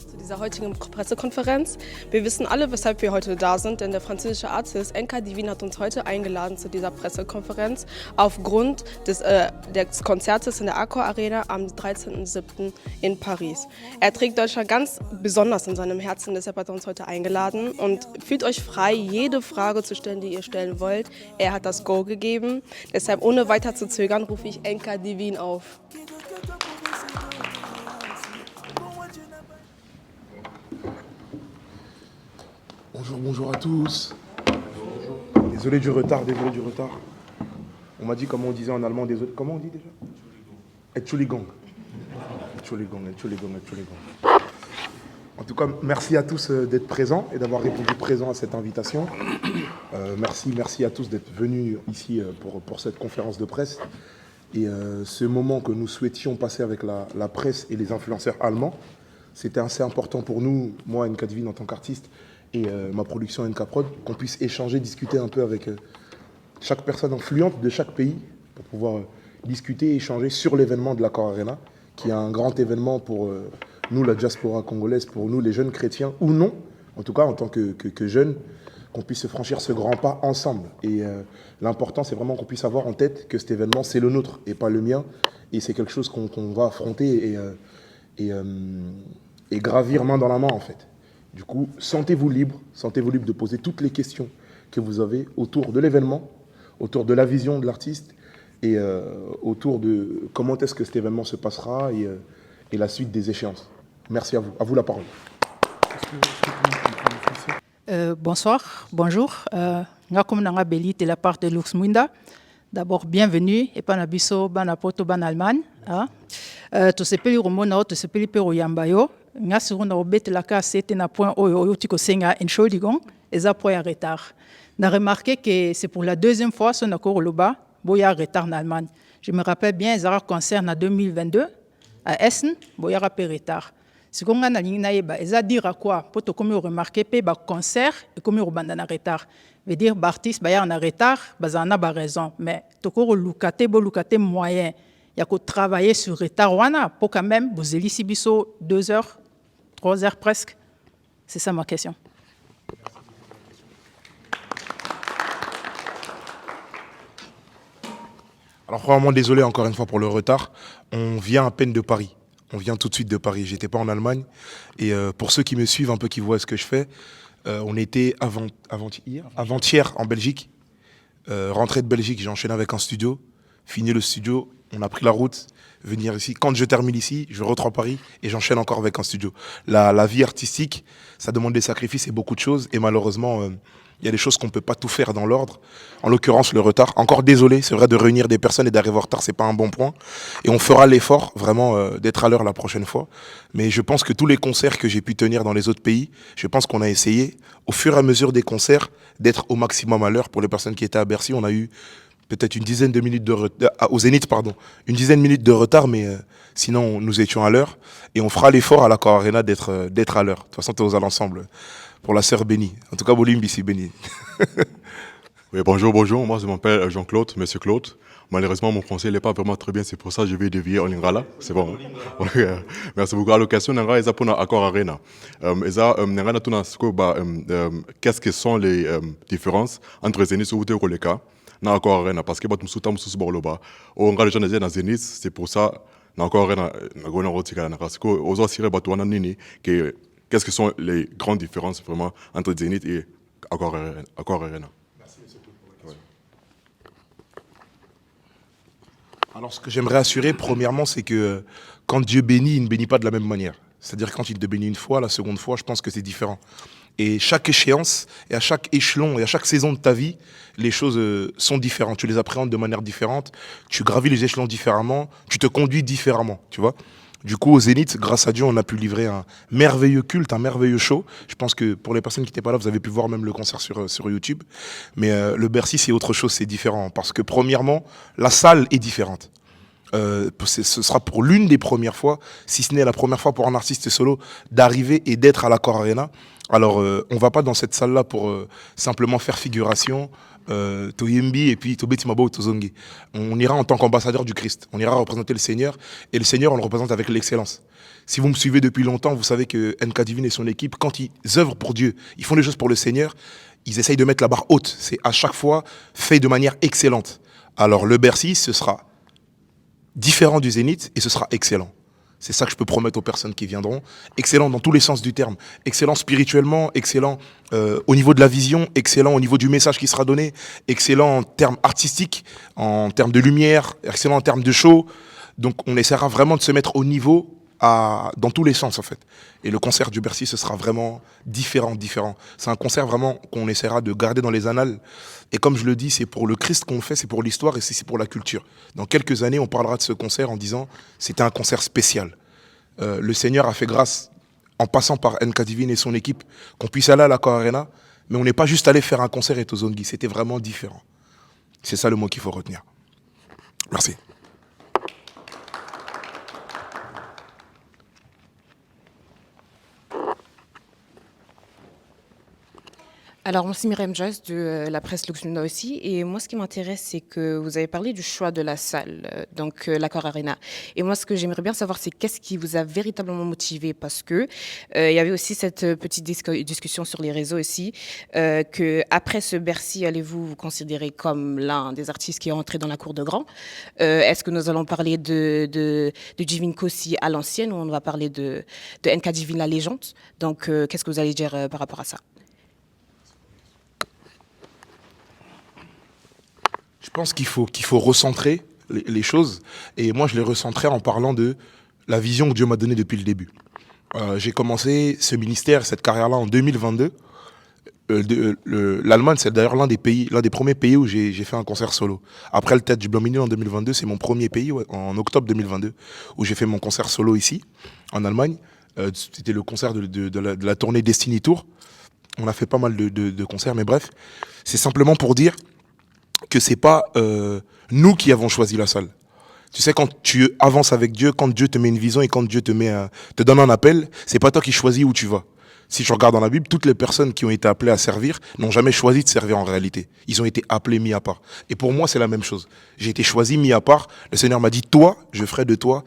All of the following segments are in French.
Zu dieser heutigen Pressekonferenz. Wir wissen alle, weshalb wir heute da sind, denn der französische Artist Enka Divine hat uns heute eingeladen zu dieser Pressekonferenz aufgrund des Konzertes in der Accor Arena am 13.07. in Paris. Er trägt Deutschland ganz besonders in seinem Herzen, deshalb hat er uns heute eingeladen und fühlt euch frei, jede Frage zu stellen, die ihr stellen wollt. Er hat das Go gegeben, deshalb ohne weiter zu zögern rufe ich Enka Divine auf. Bonjour à tous. Désolé du retard. On m'a dit comment on disait en allemand, désolé. Comment on dit déjà? Entschuldigung. En tout cas, merci à tous d'être présents et d'avoir répondu présent à cette invitation. Merci à tous d'être venus ici pour cette conférence de presse. Et ce moment que nous souhaitions passer avec la presse et les influenceurs allemands, c'était assez important pour nous, moi, Enka Divine en tant qu'artiste, et ma production NK Prod, qu'on puisse échanger, discuter un peu avec chaque personne influente de chaque pays pour pouvoir discuter et échanger sur l'événement de l'Accor Arena, qui est un grand événement pour nous, la diaspora congolaise, pour nous, les jeunes chrétiens, ou non, en tout cas en tant que jeunes, qu'on puisse franchir ce grand pas ensemble. Et l'important, c'est vraiment qu'on puisse avoir en tête que cet événement, c'est le nôtre et pas le mien, et c'est quelque chose qu'on va affronter et gravir main dans la main, en fait. Du coup, sentez-vous libre de poser toutes les questions que vous avez autour de l'événement, autour de la vision de l'artiste et autour de comment est-ce que cet événement se passera et la suite des échéances. Merci à vous. À vous la parole. Bonsoir, bonjour. Comme Nanga Belit de la part de Lux Mwinda. D'abord, bienvenue. Et Panabiso, Banapoto, Banalman. Tout ce pays Romona, tout ce pays Yambayo. Nga suruna obetelaka c'était na point oyo tiko senga Entschuldigung eza point à retard. Na remarqué que c'est pour la deuxième fois son accord loba boya retard en Allemagne. Je me rappelle bien ezara concert en 2022 à Essen boya rappel retard. Ce qu'on a na lingna yeba eza dire à quoi pour to comme remarqué pe ba concert et comme robanda na retard. Veut dire artiste ba ya na retard bazana ba raison mais to ko lukate moyen. Il y a qu'à travailler sur retard pour quand même vous élisez 2 heures, 3 heures presque. C'est ça ma question. Alors vraiment désolé encore une fois pour le retard. On vient à peine de Paris. On vient tout de suite de Paris. J'étais pas en Allemagne. Et pour ceux qui me suivent un peu, qui voient ce que je fais, on était avant-hier en Belgique. Rentrée de Belgique, j'ai enchaîné avec un studio. Fini le studio. On a pris la route, venir ici. Quand je termine ici, je rentre à Paris et j'enchaîne encore avec un studio. La vie artistique, ça demande des sacrifices et beaucoup de choses. Et malheureusement, il y a des choses qu'on ne peut pas tout faire dans l'ordre. En l'occurrence, le retard. Encore désolé, c'est vrai, de réunir des personnes et d'arriver en retard, c'est pas un bon point. Et on fera l'effort, vraiment, d'être à l'heure la prochaine fois. Mais je pense que tous les concerts que j'ai pu tenir dans les autres pays, je pense qu'on a essayé, au fur et à mesure des concerts, d'être au maximum à l'heure. Pour les personnes qui étaient à Bercy, on a eu peut-être une dizaine de minutes de retard, au Zénith, pardon, une dizaine de minutes de retard, mais sinon nous étions à l'heure. Et on fera l'effort à l'Accor Arena d'être à l'heure. De toute façon, tu es aux l'ensemble pour la sœur Béni. En tout cas, Bolimbi, c'est Béni. Oui, bonjour, moi je m'appelle Jean-Claude, Monsieur Claude. Malheureusement, mon français n'est pas vraiment très bien, c'est pour ça que je vais dévier en lingala. C'est bon. Merci beaucoup. À l'occasion, nous avons pour l'Accor Arena. Qu'est-ce que sont les différences entre Zénith et Roleka? Na Accor Arena parce que bat musuta mususu borloba o ngale jana na Zénith, c'est pour ça na Accor Arena na gona rotika na parce que aux assuré batwana nini que qu'est-ce que sont les grandes différences vraiment entre Zénith et Accor Arena. Merci monsieur. Ouais. Alors ce que j'aimerais assurer premièrement, c'est que quand Dieu bénit, il ne bénit pas de la même manière. C'est-à-dire quand il te bénit une fois, la seconde fois, je pense que c'est différent. Et chaque échéance, et à chaque échelon, et à chaque saison de ta vie, les choses sont différentes. Tu les appréhendes de manière différente, tu gravis les échelons différemment, tu te conduis différemment, tu vois. Du coup, au Zénith, grâce à Dieu, on a pu livrer un merveilleux culte, un merveilleux show. Je pense que pour les personnes qui n'étaient pas là, vous avez pu voir même le concert sur YouTube. Mais le Bercy, c'est autre chose, c'est différent. Parce que premièrement, la salle est différente. Ce sera pour l'une des premières fois, si ce n'est la première fois pour un artiste solo, d'arriver et d'être à l'Accor Arena. Alors, on ne va pas dans cette salle-là pour simplement faire figuration, Toyembi et puis Tobeti Mabo Tozongi. On ira en tant qu'ambassadeur du Christ. On ira représenter le Seigneur. Et le Seigneur, on le représente avec l'excellence. Si vous me suivez depuis longtemps, vous savez que NK Divine et son équipe, quand ils œuvrent pour Dieu, ils font des choses pour le Seigneur, ils essayent de mettre la barre haute. C'est à chaque fois fait de manière excellente. Alors, le Bercy, ce sera différent du Zénith et ce sera excellent. C'est ça que je peux promettre aux personnes qui viendront. Excellent dans tous les sens du terme. Excellent spirituellement, excellent au niveau de la vision, excellent au niveau du message qui sera donné, excellent en termes artistiques, en termes de lumière, excellent en termes de show. Donc on essaiera vraiment de se mettre au niveau dans tous les sens en fait. Et le concert du Bercy, ce sera vraiment différent. C'est un concert vraiment qu'on essaiera de garder dans les annales. Et comme je le dis, c'est pour le Christ qu'on le fait, c'est pour l'histoire et c'est pour la culture. Dans quelques années, on parlera de ce concert en disant c'était un concert spécial. Le Seigneur a fait grâce, en passant par NK Divine et son équipe, qu'on puisse aller à l'Accor Arena, mais on n'est pas juste allé faire un concert et Tozongi, c'était vraiment différent. C'est ça le mot qu'il faut retenir. Merci. Alors, moi, c'est Myriam Joyce de la presse Luxmunda aussi. Et moi, ce qui m'intéresse, c'est que vous avez parlé du choix de la salle, donc l'Accor Arena. Et moi, ce que j'aimerais bien savoir, c'est qu'est-ce qui vous a véritablement motivé? Parce que il y avait aussi cette petite discussion sur les réseaux aussi, que après ce Bercy, allez-vous vous considérer comme l'un des artistes qui est entré dans la cour de grand? Est-ce que nous allons parler de Divine Kossi à l'ancienne ou on va parler de NK Divine la légende? Donc, qu'est-ce que vous allez dire par rapport à ça? Je pense qu'il faut recentrer les choses. Et moi, je les recentrais en parlant de la vision que Dieu m'a donnée depuis le début. J'ai commencé ce ministère, cette carrière-là en 2022. L'Allemagne, c'est d'ailleurs l'un des premiers pays où j'ai fait un concert solo. Après le Tête du Blanc-Mineux en 2022, c'est mon premier pays, en octobre 2022, où j'ai fait mon concert solo ici, en Allemagne. C'était le concert de la tournée Destiny Tour. On a fait pas mal de concerts, mais bref. C'est simplement pour dire que c'est pas nous qui avons choisi la salle. Tu sais, quand tu avances avec Dieu, quand Dieu te met une vision et quand Dieu te donne un appel, c'est pas toi qui choisis où tu vas. Si je regarde dans la Bible, toutes les personnes qui ont été appelées à servir n'ont jamais choisi de servir en réalité. Ils ont été appelés mis à part. Et pour moi, c'est la même chose. J'ai été choisi mis à part. Le Seigneur m'a dit, toi, je ferai de toi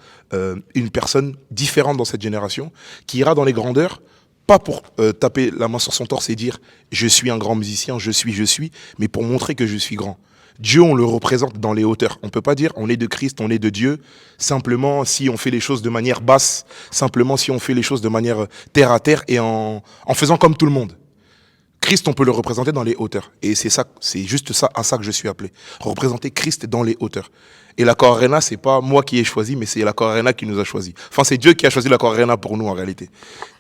une personne différente dans cette génération, qui ira dans les grandeurs, pas pour taper la main sur son torse et dire « je suis un grand musicien, je suis », mais pour montrer que je suis grand. Dieu, on le représente dans les hauteurs. On ne peut pas dire on est de Christ, on est de Dieu, simplement si on fait les choses de manière basse, simplement si on fait les choses de manière terre à terre et en faisant comme tout le monde. Christ, on peut le représenter dans les hauteurs. Et c'est juste ça, à ça que je suis appelé. Représenter Christ dans les hauteurs. Et l'Accor Arena, c'est pas moi qui ai choisi, mais c'est l'Accor Arena qui nous a choisi. Enfin, c'est Dieu qui a choisi l'Accor Arena pour nous, en réalité.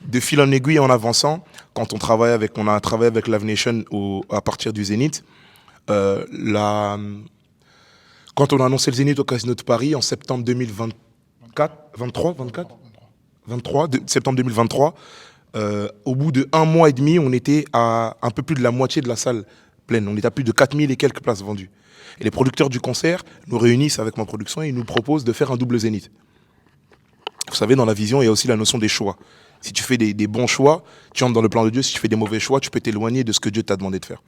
De fil en aiguille, en avançant, quand on a travaillé avec Live Nation à partir du Zénith, quand on a annoncé le Zénith au Casino de Paris en septembre 23, septembre 2023, au bout de 1 mois et demi, on était à un peu plus de la moitié de la salle pleine. On était à plus de 4000 et quelques places vendues. Et les producteurs du concert nous réunissent avec ma production et ils nous proposent de faire un double Zénith. Vous savez, dans la vision, il y a aussi la notion des choix. Si tu fais des bons choix, tu entres dans le plan de Dieu. Si tu fais des mauvais choix, tu peux t'éloigner de ce que Dieu t'a demandé de faire.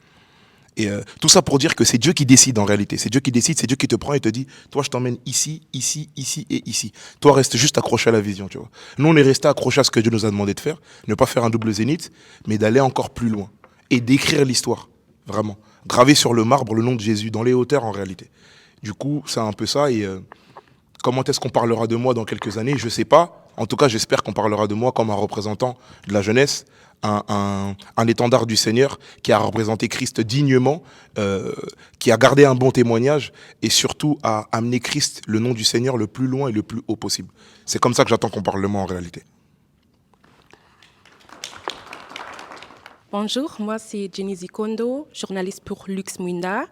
Et tout ça pour dire que c'est Dieu qui décide en réalité. C'est Dieu qui décide, c'est Dieu qui te prend et te dit, toi je t'emmène ici, ici, ici et ici. Toi reste juste accroché à la vision, tu vois. Nous on est resté accroché à ce que Dieu nous a demandé de faire, ne pas faire un double zénith, mais d'aller encore plus loin et d'écrire l'histoire, vraiment. Graver sur le marbre le nom de Jésus, dans les hauteurs en réalité. Du coup, c'est un peu ça et comment est-ce qu'on parlera de moi dans quelques années, je sais pas. En tout cas, j'espère qu'on parlera de moi comme un représentant de la jeunesse, un étendard du Seigneur qui a représenté Christ dignement, qui a gardé un bon témoignage et surtout a amené Christ, le nom du Seigneur, le plus loin et le plus haut possible. C'est comme ça que j'attends qu'on parle de moi en réalité. Bonjour, moi c'est Jenny Zikondo, journaliste pour Luxmunda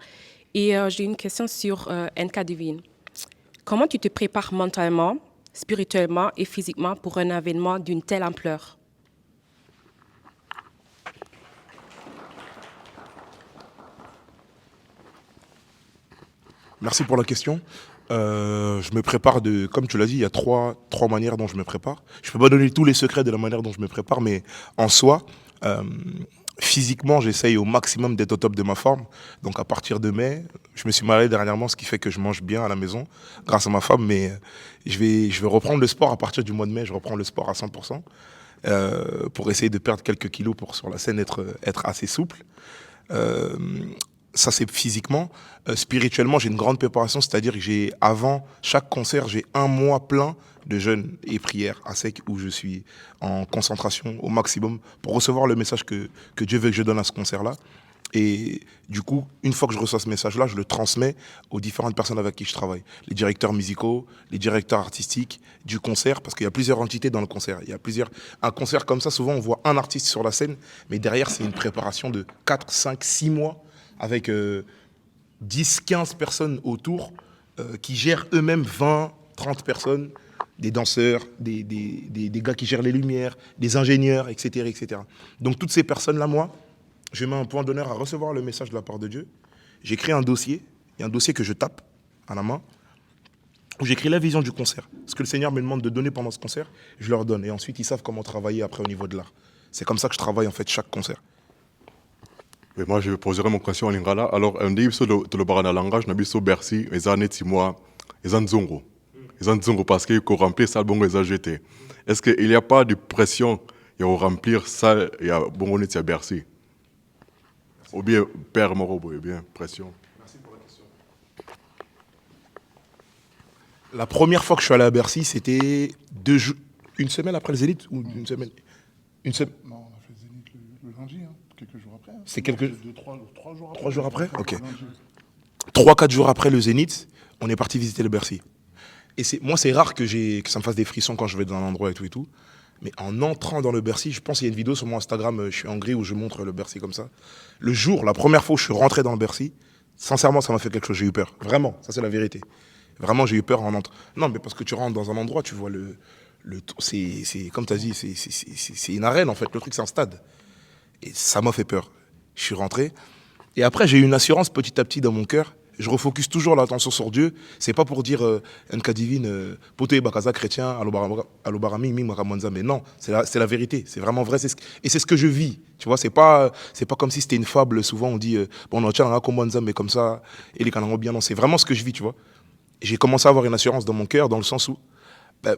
et j'ai une question sur NK Divine. Comment tu te prépares mentalement, spirituellement et physiquement pour un événement d'une telle ampleur? Merci pour la question. Je me prépare comme tu l'as dit, il y a trois manières dont je me prépare. Je ne peux pas donner tous les secrets de la manière dont je me prépare, mais en soi, Physiquement, j'essaye au maximum d'être au top de ma forme. Donc à partir de mai, je me suis marié dernièrement, ce qui fait que je mange bien à la maison grâce à ma femme. Mais je vais reprendre le sport à partir du mois de mai. Je reprends le sport à 100% pour essayer de perdre quelques kilos pour sur la scène être assez souple. Ça c'est physiquement. Spirituellement, j'ai une grande préparation, c'est-à-dire que avant chaque concert, j'ai un mois plein de jeûne et prière à sec où je suis en concentration au maximum pour recevoir le message que Dieu veut que je donne à ce concert-là. Et du coup, une fois que je reçois ce message-là, je le transmets aux différentes personnes avec qui je travaille. Les directeurs musicaux, les directeurs artistiques du concert, parce qu'il y a plusieurs entités dans le concert. Un concert comme ça, souvent on voit un artiste sur la scène, mais derrière c'est une préparation de 4, 5, 6 mois avec 10, 15 personnes autour qui gèrent eux-mêmes 20, 30 personnes, des danseurs, des gars qui gèrent les lumières, des ingénieurs, etc., etc. Donc toutes ces personnes-là, moi, je mets un point d'honneur à recevoir le message de la part de Dieu. J'écris un dossier, il y a un dossier que je tape à la main, où j'écris la vision du concert. Ce que le Seigneur me demande de donner pendant ce concert, je leur donne. Et ensuite, ils savent comment travailler après au niveau de l'art. C'est comme ça que je travaille en fait chaque concert. Et moi, je poserai mon question en lingala. Alors, on dit que le barana langage, n'a pas Bercy, les années 6 mois, les anzongo. Les anzongo parce qu'il faut remplir ça, bon, les AGT. Est-ce qu'il n'y a pas de pression il faut remplir ça, il y a bon, on est à Bercy? Ou bien, Père Morobo, ou bien, pression. Merci pour la question. La première fois que je suis allé à Bercy, c'était une semaine après le Zénith ou une semaine. Non, on a fait le Zénith le lundi, hein, quelques jours après. C'est quelques... 3 jours après. 3 jours après. Ok. 3-4 jours après le Zénith, on est parti visiter le Bercy. Et moi, c'est rare que ça me fasse des frissons quand je vais dans un endroit et tout. Mais en entrant dans le Bercy, je pense qu'il y a une vidéo sur mon Instagram, je suis en gris, où je montre le Bercy comme ça. La première fois où je suis rentré dans le Bercy, sincèrement, ça m'a fait quelque chose, j'ai eu peur. Vraiment, ça c'est la vérité. Vraiment, j'ai eu peur en entrant. Non, mais parce que tu rentres dans un endroit, tu vois c'est comme tu as dit, c'est une arène en fait, le truc c'est un stade. Et ça m'a fait peur. Je suis rentré. Et après, j'ai eu une assurance petit à petit dans mon cœur. Je refocus toujours l'attention sur Dieu. C'est pas pour dire NK Divine, poté bakaza chrétien, alobarami, mi makamonza. Mais non, c'est la vérité. C'est vraiment vrai. Et c'est ce que je vis. Tu vois, c'est pas comme si c'était une fable. Souvent, on dit, bon, on tient un komonza, mais comme ça, et les canards bien. Non, c'est vraiment ce que je vis, tu vois. Et j'ai commencé à avoir une assurance dans mon cœur, dans le sens où,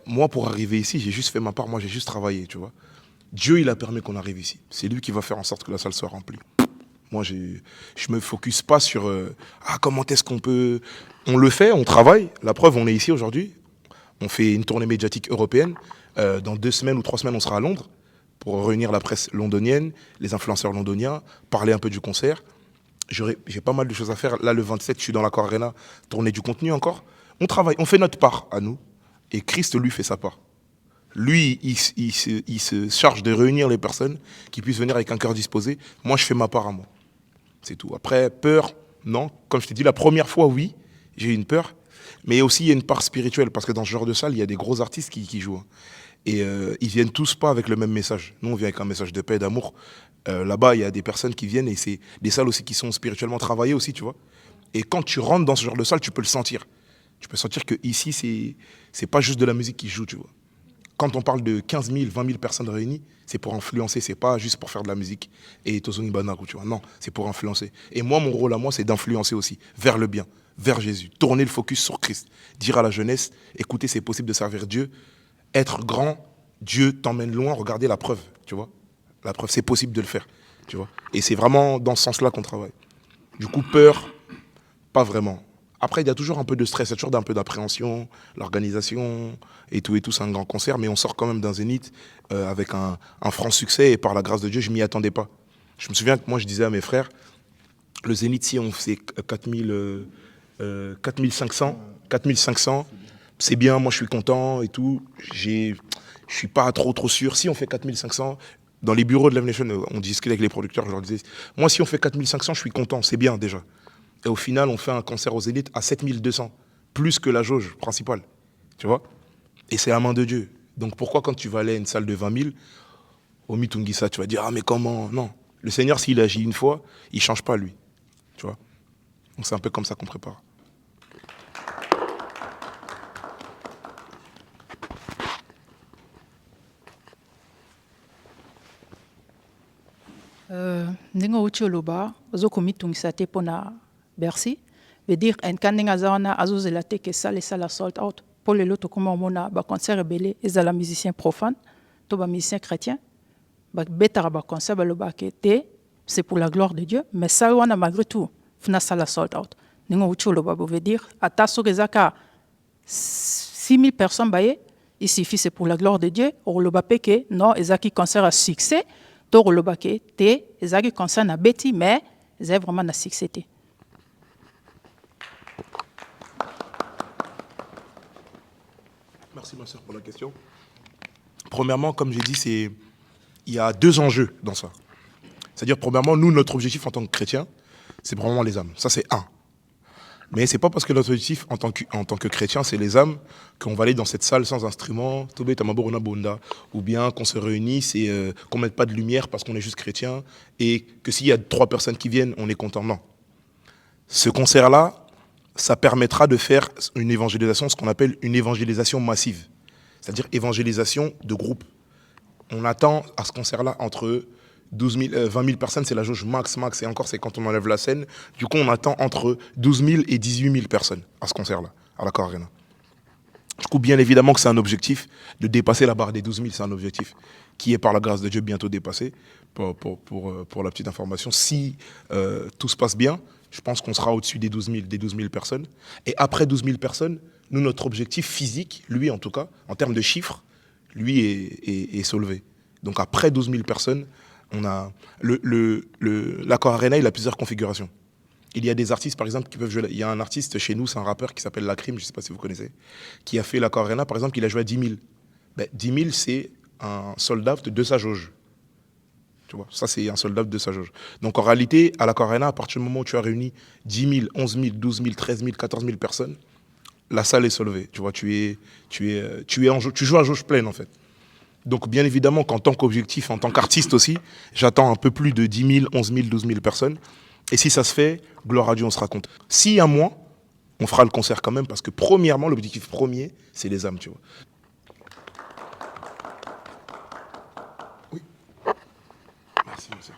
moi, pour arriver ici, j'ai juste fait ma part. Moi, j'ai juste travaillé, tu vois. Dieu, il a permis qu'on arrive ici. C'est lui qui va faire en sorte que la salle soit remplie. Moi, je me focus pas sur comment est-ce qu'on peut... On le fait, on travaille. La preuve, on est ici aujourd'hui. On fait une tournée médiatique européenne. Dans 2 semaines ou 3 semaines, on sera à Londres pour réunir la presse londonienne, les influenceurs londoniens, parler un peu du concert. J'ai pas mal de choses à faire. Là, le 27, je suis dans l'Accor Arena, tourner du contenu encore. On travaille, on fait notre part à nous. Et Christ, lui, fait sa part. Lui, il se charge de réunir les personnes qui puissent venir avec un cœur disposé. Moi, je fais ma part à moi. C'est tout. Après, peur, non. Comme je t'ai dit, la première fois, oui, j'ai eu une peur. Mais aussi, il y a une part spirituelle. Parce que dans ce genre de salle, il y a des gros artistes qui jouent. Et ils viennent tous pas avec le même message. Nous, on vient avec un message de paix et d'amour. Là-bas, il y a des personnes qui viennent et c'est des salles aussi qui sont spirituellement travaillées aussi, tu vois. Et quand tu rentres dans ce genre de salle, tu peux le sentir. Tu peux sentir qu'ici, c'est pas juste de la musique qui joue, tu vois. Quand on parle de 15 000, 20 000 personnes réunies, c'est pour influencer, c'est pas juste pour faire de la musique et Tozoni Banaru, tu vois. Non, c'est pour influencer. Et moi, mon rôle à moi, c'est d'influencer aussi vers le bien, vers Jésus. Tourner le focus sur Christ. Dire à la jeunesse, écoutez, c'est possible de servir Dieu. Être grand, Dieu t'emmène loin. Regardez la preuve, tu vois. La preuve, c'est possible de le faire, tu vois. Et c'est vraiment dans ce sens-là qu'on travaille. Du coup, peur, pas vraiment. Après, il y a toujours un peu de stress, il y a toujours un peu d'appréhension, l'organisation et tout, c'est un grand concert, mais on sort quand même d'un Zénith avec un franc succès et par la grâce de Dieu, je ne m'y attendais pas. Je me souviens que moi, je disais à mes frères, le Zénith, si on faisait 4500, c'est bien, moi je suis content et tout, je suis pas trop sûr. Si on fait 4500, dans les bureaux de Live Nation, on discutait avec les producteurs, je leur disais, moi si on fait 4500, je suis content, c'est bien déjà. Et au final, on fait un concert aux Zénith à 7200, plus que la jauge principale, tu vois. Et c'est la main de Dieu. Donc pourquoi quand tu vas aller à une salle de 20 000, au Mitungisa, tu vas dire, ah mais comment? Non. Le Seigneur, s'il agit une fois, il ne change pas lui, tu vois. Donc c'est un peu comme ça qu'on prépare. ndenge outi oloba ozokomitungisa te mpona Bercy veut dire enka ndenge aza wana azozela te ke esala esala sold out mpo lelo tokóma omona baconcert ebele ezala musicien profane to bamusicien chrétien babetaka baconcert balobaka te c'est pour la gloire de Dieu mais ça wana malgré tout funa sala sold out ndenge outi oloba veut dire ata soki ezaka 6000 personnes baye il suffit c'est pour la gloire de Dieu oloba pe ke non ezaki concert à succès to oloba ke te ezaki concert na beti mais ezali vraiment na succès te. Merci ma sœur pour la question. Premièrement, comme j'ai dit, il y a deux enjeux dans ça. C'est-à-dire, premièrement, nous, notre objectif en tant que chrétiens, c'est vraiment les âmes. Ça, c'est un. Mais c'est pas parce que notre objectif en tant que chrétien, c'est les âmes, qu'on va aller dans cette salle sans instrument, ou bien qu'on se réunisse et qu'on mette pas de lumière parce qu'on est juste chrétien, et que s'il y a 3 personnes qui viennent, on est content. Non. Ce concert-là, ça permettra de faire une évangélisation, ce qu'on appelle une évangélisation massive. C'est-à-dire évangélisation de groupe. On attend à ce concert-là entre 20 000 personnes, c'est la jauge max, et encore c'est quand on enlève la scène. Du coup, on attend entre 12 000 et 18 000 personnes à ce concert-là, à l'Accor Arena. Du coup, bien évidemment que c'est un objectif de dépasser la barre des 12 000, c'est un objectif qui est par la grâce de Dieu bientôt dépassé, pour la petite information. Si tout se passe bien, je pense qu'on sera au-dessus des 12 000 personnes. Et après 12 000 personnes, nous, notre objectif physique, lui en tout cas, en termes de chiffres, lui est soulevé. Donc après 12 000 personnes, on a l'Accor Arena, il a plusieurs configurations. Il y a des artistes, par exemple, qui peuvent jouer. Il y a un artiste chez nous, c'est un rappeur qui s'appelle Lacrim, je ne sais pas si vous connaissez, qui a fait l'Accor Arena, par exemple, il a joué à 10 000. Ben, 10 000, c'est un sold-out de sa jauge. Tu vois, ça, c'est un sold-out de sa jauge. Donc, en réalité, à l'Accor Arena, à partir du moment où tu as réuni 10 000, 11 000, 12 000, 13 000, 14 000 personnes, la salle est soulevée. Tu vois, tu joues à jauge pleine, en fait. Donc, bien évidemment qu'en tant qu'objectif, en tant qu'artiste aussi, j'attends un peu plus de 10 000, 11 000, 12 000 personnes. Et si ça se fait, gloire à Dieu, on se raconte. S'il y a moins, on fera le concert quand même, parce que premièrement, l'objectif premier, c'est les âmes, tu vois. Oui. Merci, monsieur.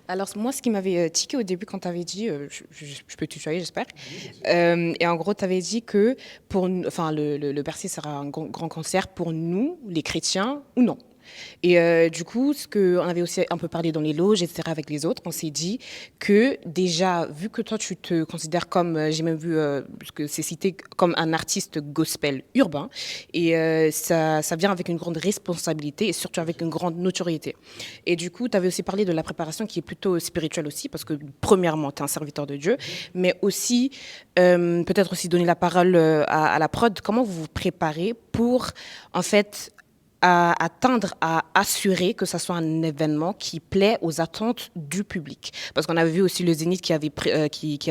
Alors, moi, ce qui m'avait tiqué au début quand tu avais dit, je peux tutoyer, j'espère, et en gros, tu avais dit que le Bercy sera un grand concert pour nous, les chrétiens, ou non. Et du coup, ce qu'on avait aussi un peu parlé dans les loges, etc., avec les autres, on s'est dit que déjà, vu que toi, tu te considères comme, j'ai même vu que c'est cité comme un artiste gospel urbain, et ça vient avec une grande responsabilité et surtout avec une grande notoriété. Et du coup, tu avais aussi parlé de la préparation qui est plutôt spirituelle aussi, parce que premièrement, tu es un serviteur de Dieu, mais aussi, peut-être aussi donner la parole à la prod. Comment vous vous préparez pour, en fait, à atteindre, à assurer que ça soit un événement qui plaît aux attentes du public. Parce qu'on avait vu aussi le Zénith qui avait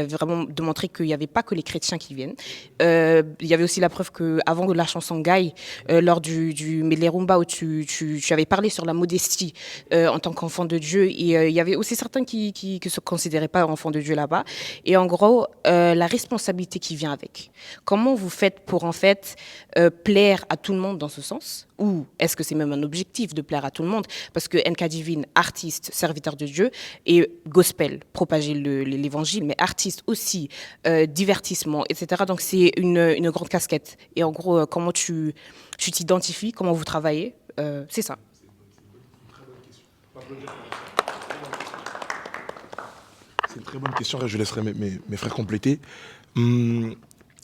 vraiment démontré qu'il n'y avait pas que les chrétiens qui viennent. Il y avait aussi la preuve qu'avant la chanson Gaï, lors du Medley Rumba où tu avais parlé sur la modestie en tant qu'enfant de Dieu, et il y avait aussi certains qui se considéraient pas enfants de Dieu là-bas. Et en gros, la responsabilité qui vient avec. Comment vous faites pour en fait plaire à tout le monde dans ce sens ? Ou est-ce que c'est même un objectif de plaire à tout le monde? Parce que NK Divine, artiste, serviteur de Dieu, et gospel, propager l'évangile, mais artiste aussi, divertissement, etc. Donc c'est une grande casquette. Et en gros, comment tu t'identifies, comment vous travaillez, c'est ça. C'est une très bonne question, je laisserai mes frères compléter. Il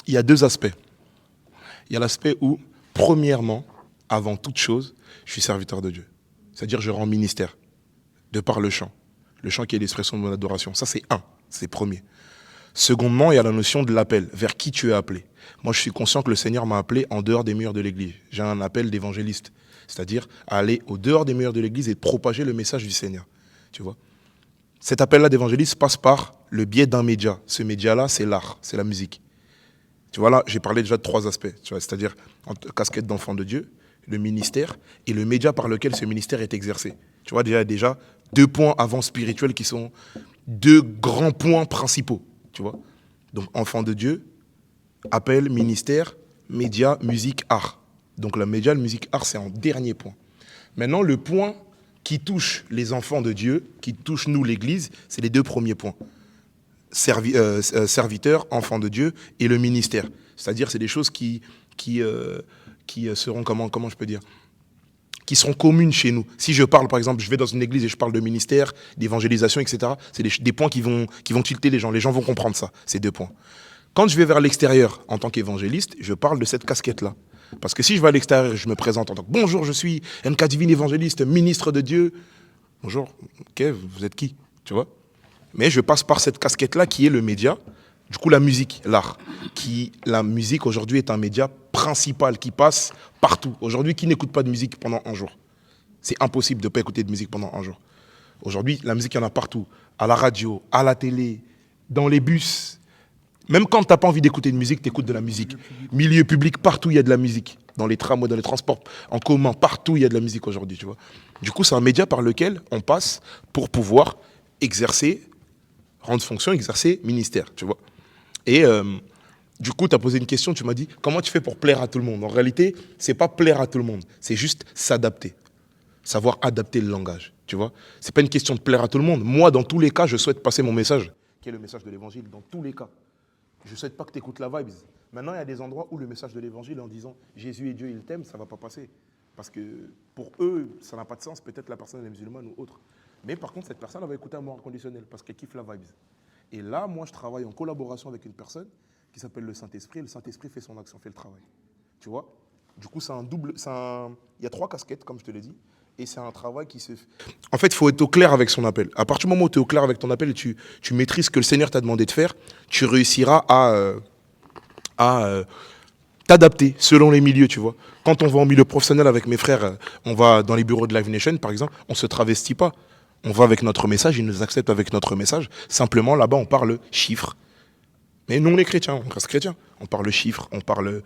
y a deux aspects. Il y a l'aspect où, premièrement, avant toute chose, je suis serviteur de Dieu. C'est-à-dire je rends ministère, de par le chant. Le chant qui est l'expression de mon adoration. Ça, c'est premier. Secondement, il y a la notion de l'appel, vers qui tu es appelé. Moi, je suis conscient que le Seigneur m'a appelé en dehors des murs de l'Église. J'ai un appel d'évangéliste, c'est-à-dire à aller au dehors des murs de l'Église et propager le message du Seigneur. Tu vois ? Cet appel-là d'évangéliste passe par le biais d'un média. Ce média-là, c'est l'art, c'est la musique. Tu vois, là, j'ai parlé déjà de 3 aspects, tu vois, c'est-à-dire casquette d'enfant de Dieu, le ministère et le média par lequel ce ministère est exercé. Tu vois, déjà 2 points avant spirituels qui sont 2 grands points principaux. Tu vois, donc enfant de Dieu, appel, ministère, média, musique, art. Donc la média, la musique, art, c'est en dernier point. Maintenant, le point qui touche les enfants de Dieu, qui touche nous, l'Église, c'est les 2 premiers points. Serviteur, enfant de Dieu, et le ministère. C'est-à-dire, c'est des choses qui seront, comment je peux dire, qui seront communes chez nous. Si je parle, par exemple, je vais dans une église et je parle de ministère, d'évangélisation, etc., c'est des points qui vont tilter les gens. Les gens vont comprendre ça, ces 2 points. Quand je vais vers l'extérieur en tant qu'évangéliste, je parle de cette casquette-là. Parce que si je vais à l'extérieur, je me présente en tant que « Bonjour, je suis NK Divine évangéliste, ministre de Dieu. » Bonjour, ok, vous êtes qui? Tu vois? Mais je passe par cette casquette-là qui est le média. Du coup, la musique, l'art. La musique, aujourd'hui, est un média principal qui passe partout. Aujourd'hui, qui n'écoute pas de musique pendant un jour? C'est impossible de ne pas écouter de musique pendant un jour. Aujourd'hui, la musique, il y en a partout. À la radio, à la télé, dans les bus. Même quand tu n'as pas envie d'écouter de musique, tu écoutes de la musique. Milieu public, partout, il y a de la musique. Dans les tramways, dans les transports en commun, partout, il y a de la musique aujourd'hui, tu vois. Du coup, c'est un média par lequel on passe pour pouvoir exercer, rendre fonction, exercer ministère, tu vois. Et du coup, tu as posé une question, tu m'as dit, comment tu fais pour plaire à tout le monde? En réalité, c'est pas plaire à tout le monde, c'est juste s'adapter. Savoir adapter le langage, tu vois. C'est pas une question de plaire à tout le monde. Moi, dans tous les cas, je souhaite passer mon message, qui est le message de l'évangile, dans tous les cas. Je ne souhaite pas que tu écoutes la vibes. Maintenant, il y a des endroits où le message de l'évangile en disant Jésus est Dieu, il t'aime, ça ne va pas passer. Parce que pour eux, ça n'a pas de sens. Peut-être la personne est musulmane ou autre. Mais par contre, cette personne, elle va écouter un mot inconditionnel parce qu'elle kiffe la vibes. Et là, moi, je travaille en collaboration avec une personne qui s'appelle le Saint-Esprit. Et le Saint-Esprit fait son action, fait le travail. Tu vois? Du coup, c'est un double. Il y a 3 casquettes, comme je te l'ai dit. Et c'est un travail qui se fait. En fait, il faut être au clair avec son appel. À partir du moment où tu es au clair avec ton appel et tu maîtrises ce que le Seigneur t'a demandé de faire, tu réussiras à t'adapter selon les milieux, tu vois. Quand on va en milieu professionnel avec mes frères, on va dans les bureaux de Live Nation, par exemple, on ne se travestit pas. On va avec notre message, ils nous acceptent avec notre message. Simplement, là-bas, on parle chiffres. Mais nous, on est chrétiens, on reste chrétiens. On parle chiffres, on parle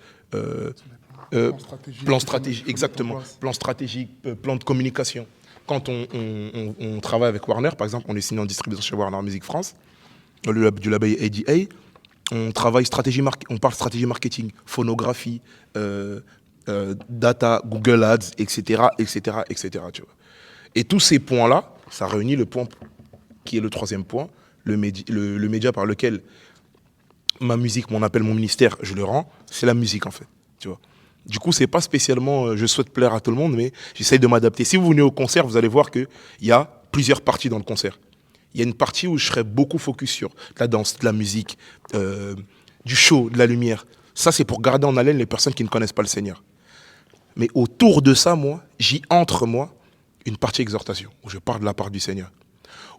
plan stratégique, exactement. Plan stratégique, plan de communication. Quand on travaille avec Warner, par exemple, on est signé en distribution chez Warner Music France, du label ADA, on travaille on parle stratégie marketing, phonographie, data, Google Ads, etc., etc., etc. Tu vois. Et tous ces points-là, ça réunit le point qui est le 3e point, le média par lequel ma musique, mon appel, mon ministère, je le rends, c'est la musique en fait. Tu vois. Du coup, c'est pas spécialement je souhaite plaire à tout le monde, mais j'essaye de m'adapter. Si vous venez au concert, vous allez voir qu'il y a plusieurs parties dans le concert. Il y a une partie où je serai beaucoup focus sur la danse, de la musique, du show, de la lumière. Ça, c'est pour garder en haleine les personnes qui ne connaissent pas le Seigneur. Mais autour de ça, j'y entre, une partie exhortation, où je parle de la part du Seigneur.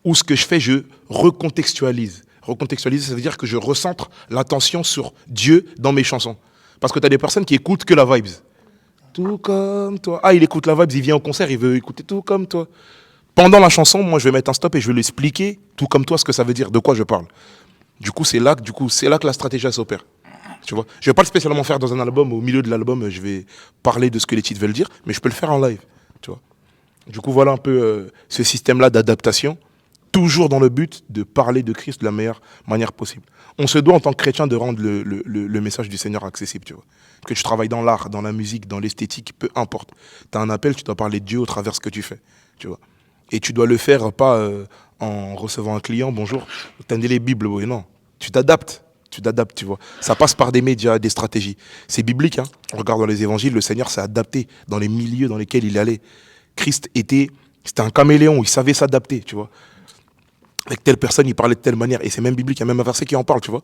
Où ce que je fais, je recontextualise. Recontextualiser, ça veut dire que je recentre l'attention sur Dieu dans mes chansons. Parce que tu as des personnes qui écoutent que la vibes. Tout comme toi. Ah, il écoute la vibes, il vient au concert, il veut écouter tout comme toi. Pendant la chanson, moi, je vais mettre un stop et je vais lui expliquer, tout comme toi, ce que ça veut dire, de quoi je parle. Du coup, c'est là que la stratégie s'opère. Tu vois, je ne vais pas le spécialement faire dans un album. Au milieu de l'album, je vais parler de ce que les titres veulent dire, mais je peux le faire en live. Tu vois. Du coup, voilà un peu ce système-là d'adaptation, toujours dans le but de parler de Christ de la meilleure manière possible. On se doit, en tant que chrétien, de rendre le message du Seigneur accessible. Tu vois. Que tu travailles dans l'art, dans la musique, dans l'esthétique, peu importe. Tu as un appel, tu dois parler de Dieu au travers de ce que tu fais. Tu vois. Et tu dois le faire pas en recevant un client, bonjour, tenez les Bibles, oui, non. Tu t'adaptes, tu vois. Ça passe par des médias, des stratégies. C'est biblique, hein. On regarde dans les évangiles, le Seigneur s'est adapté dans les milieux dans lesquels il allait. Christ c'était un caméléon, il savait s'adapter, tu vois. Avec telle personne, il parlait de telle manière. Et c'est même biblique, il y a même un verset qui en parle, tu vois.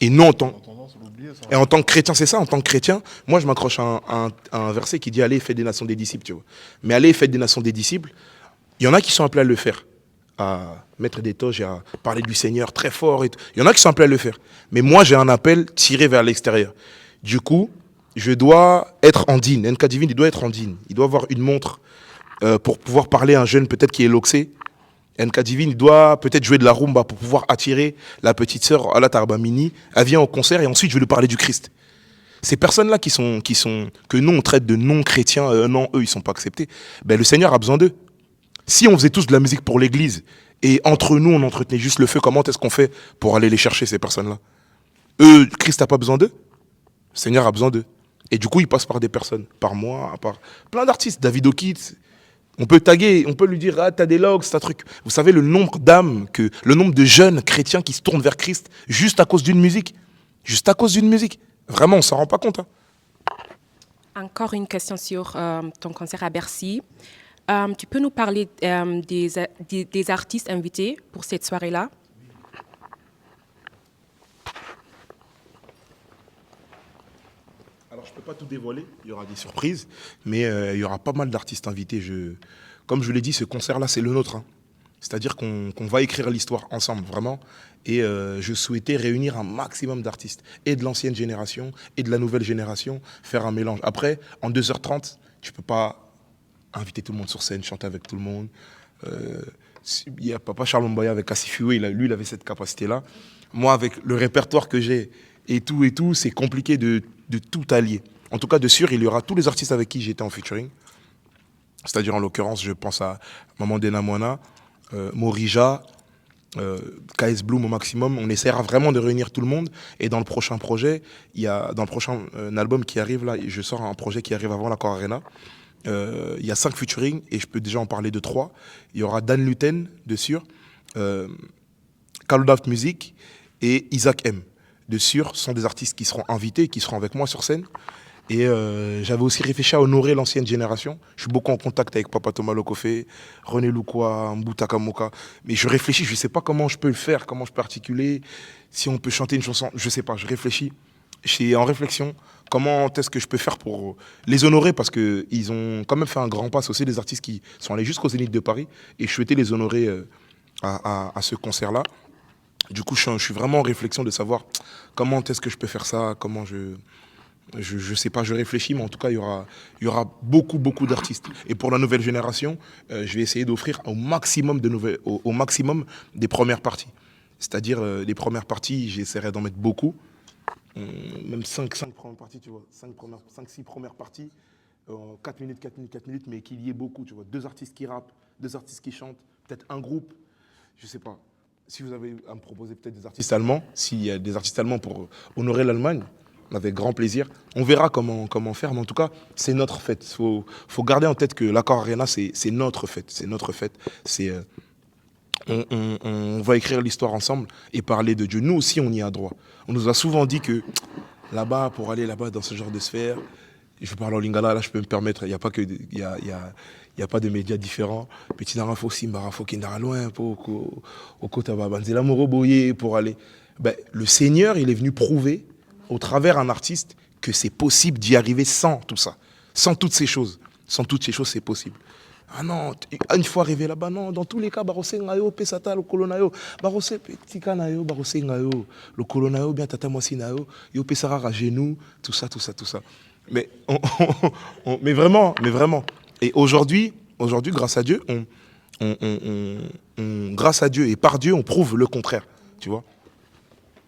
Et nous, en tant que chrétien, c'est ça, en tant que chrétien, moi je m'accroche à un verset qui dit « Allez, faites des nations des disciples », tu vois. Mais allez, faites des nations des disciples, il y en a qui sont appelés à le faire, à mettre des toges et à parler du Seigneur très fort. Et tout. Il y en a qui sont appelés à le faire. Mais moi, j'ai un appel tiré vers l'extérieur. Du coup, je dois être en digne. NK Divine, il doit être en digne. Il doit avoir une montre pour pouvoir parler à un jeune peut-être qui est loxé. NK Divine, il doit peut-être jouer de la rumba pour pouvoir attirer la petite sœur à la Tarba Mini. Elle vient au concert et ensuite je vais lui parler du Christ. Ces personnes-là que nous on traite de non-chrétiens, non, eux ils ne sont pas acceptés, ben, le Seigneur a besoin d'eux. Si on faisait tous de la musique pour l'église et entre nous on entretenait juste le feu, comment est-ce qu'on fait pour aller les chercher ces personnes-là? Eux, Christ n'a pas besoin d'eux, le Seigneur a besoin d'eux. Et du coup, il passe par des personnes, par moi, par plein d'artistes. David O'Keefe, on peut taguer, on peut lui dire, ah, t'as des logs, t'as truc. Vous savez le nombre d'âmes, le nombre de jeunes chrétiens qui se tournent vers Christ juste à cause d'une musique. Juste à cause d'une musique. Vraiment, on s'en rend pas compte. Hein. Encore une question sur ton concert à Bercy. Tu peux nous parler des artistes invités pour cette soirée-là? Alors, je ne peux pas tout dévoiler, il y aura des surprises, mais il y aura pas mal d'artistes invités. Comme je vous l'ai dit, ce concert-là, c'est le nôtre. Hein. C'est-à-dire qu'on va écrire l'histoire ensemble, vraiment. Et je souhaitais réunir un maximum d'artistes, et de l'ancienne génération, et de la nouvelle génération, faire un mélange. Après, en 2h30, tu ne peux pas inviter tout le monde sur scène, chanter avec tout le monde. Il y a Papa Charles Mboya avec Assifiwe, lui, il avait cette capacité-là. Moi, avec le répertoire que j'ai et tout, c'est compliqué de tout allier. En tout cas, de sûr, il y aura tous les artistes avec qui j'étais en featuring. C'est-à-dire, en l'occurrence, je pense à Maman Dena Moana, Morija, KS Bloom au maximum. On essaiera vraiment de réunir tout le monde. Et dans le prochain projet, dans le prochain album qui arrive, là, je sors un projet qui arrive avant l'Accor Arena. Il y a 5 featuring et je peux déjà en parler de 3. Il y aura Dan Luten, de sûr, Kalodaft Music et Isaac M. De sûr, ce sont des artistes qui seront invités, qui seront avec moi sur scène. Et j'avais aussi réfléchi à honorer l'ancienne génération. Je suis beaucoup en contact avec Papa Thomas Lokofé, René Lukwa, Mbouta Kamoka. Mais je réfléchis, je ne sais pas comment je peux le faire, comment je peux articuler, si on peut chanter une chanson. Je ne sais pas, je réfléchis. Je suis en réflexion. Comment est-ce que je peux faire pour les honorer? Parce qu'ils ont quand même fait un grand pas. C'est aussi des artistes qui sont allés jusqu'au Zénith de Paris. Et je souhaitais les honorer à ce concert-là. Du coup, je suis vraiment en réflexion de savoir comment est-ce que je peux faire ça, comment je sais pas, je réfléchis, mais en tout cas, il y aura beaucoup d'artistes. Et pour la nouvelle génération, je vais essayer d'offrir au maximum au maximum des premières parties. C'est-à-dire, les premières parties, j'essaierai d'en mettre beaucoup. Même 5 premières parties, tu vois. 5-6 premières parties, 4 minutes, mais qu'il y ait beaucoup, tu vois. 2 artistes qui rappent, 2 artistes qui chantent, peut-être un groupe, je sais pas. Si vous avez à me proposer peut-être des artistes allemands, s'il y a des artistes allemands pour honorer l'Allemagne, avec grand plaisir. On verra comment faire, mais en tout cas, c'est notre fête. Faut garder en tête que l'Accor Arena, c'est notre fête. C'est notre fête. On va écrire l'histoire ensemble et parler de Dieu. Nous aussi, on y a droit. On nous a souvent dit que là-bas, pour aller là-bas dans ce genre de sphère, je parle en lingala, là je peux me permettre, il n'y a pas y a pas de médias différents. Petit narafo simbarafo qui n'est loin pour banzela moroboye pour aller. Ben, le Seigneur, il est venu prouver au travers un artiste que c'est possible d'y arriver sans tout ça, sans toutes ces choses. Sans toutes ces choses, c'est possible. Ah non, une fois arrivé là-bas, non, dans tous les cas, barose ngayo, pesata, le colonayo, barose tika nayo, barose ngayo, le colonayo, bien tata moisi nayo, yo pesara à genoux, tout ça. Mais, mais vraiment. Et aujourd'hui, grâce à Dieu, grâce à Dieu et par Dieu, on prouve le contraire, tu vois.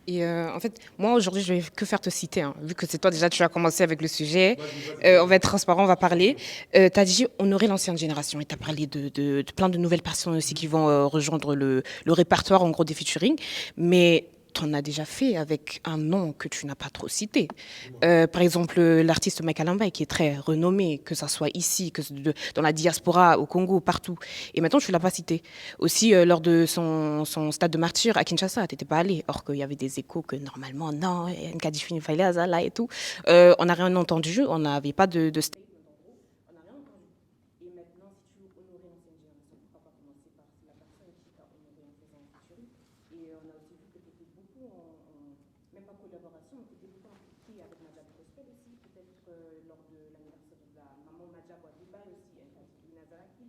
Et en fait, moi aujourd'hui, je vais que faire te citer, hein. Vu que c'est toi déjà, tu as commencé avec le sujet. On va être transparent, on va parler. Tu as dit honorer l'ancienne génération et tu as parlé de plein de nouvelles personnes aussi qui vont rejoindre le répertoire en gros des featuring. Mais tu en as déjà fait avec un nom que tu n'as pas trop cité. Par exemple, l'artiste Michael Mbaye qui est très renommé, que ça soit ici, dans la diaspora, au Congo, partout. Et maintenant, tu ne l'as pas cité. Aussi, lors de son stade de martyr à Kinshasa, tu n'étais pas allé. Or qu'il y avait des échos que normalement, non, Nkadifini Failaza, là et tout. On n'a rien entendu, on n'avait pas de statement. On n'a rien entendu. Et maintenant, si tu veux honorer l'ancienne génération, pourquoi pas commencer par la personne qui t'a honoré en faisant un featuring. Et on a aussi vu que tu étais beaucoup même pas collaboration, mais tu étais beaucoup impliqué avec Majab Gospel aussi, peut-être lors de l'anniversaire de la maman Majab à Dubaï aussi, elle a dit Nazaraki.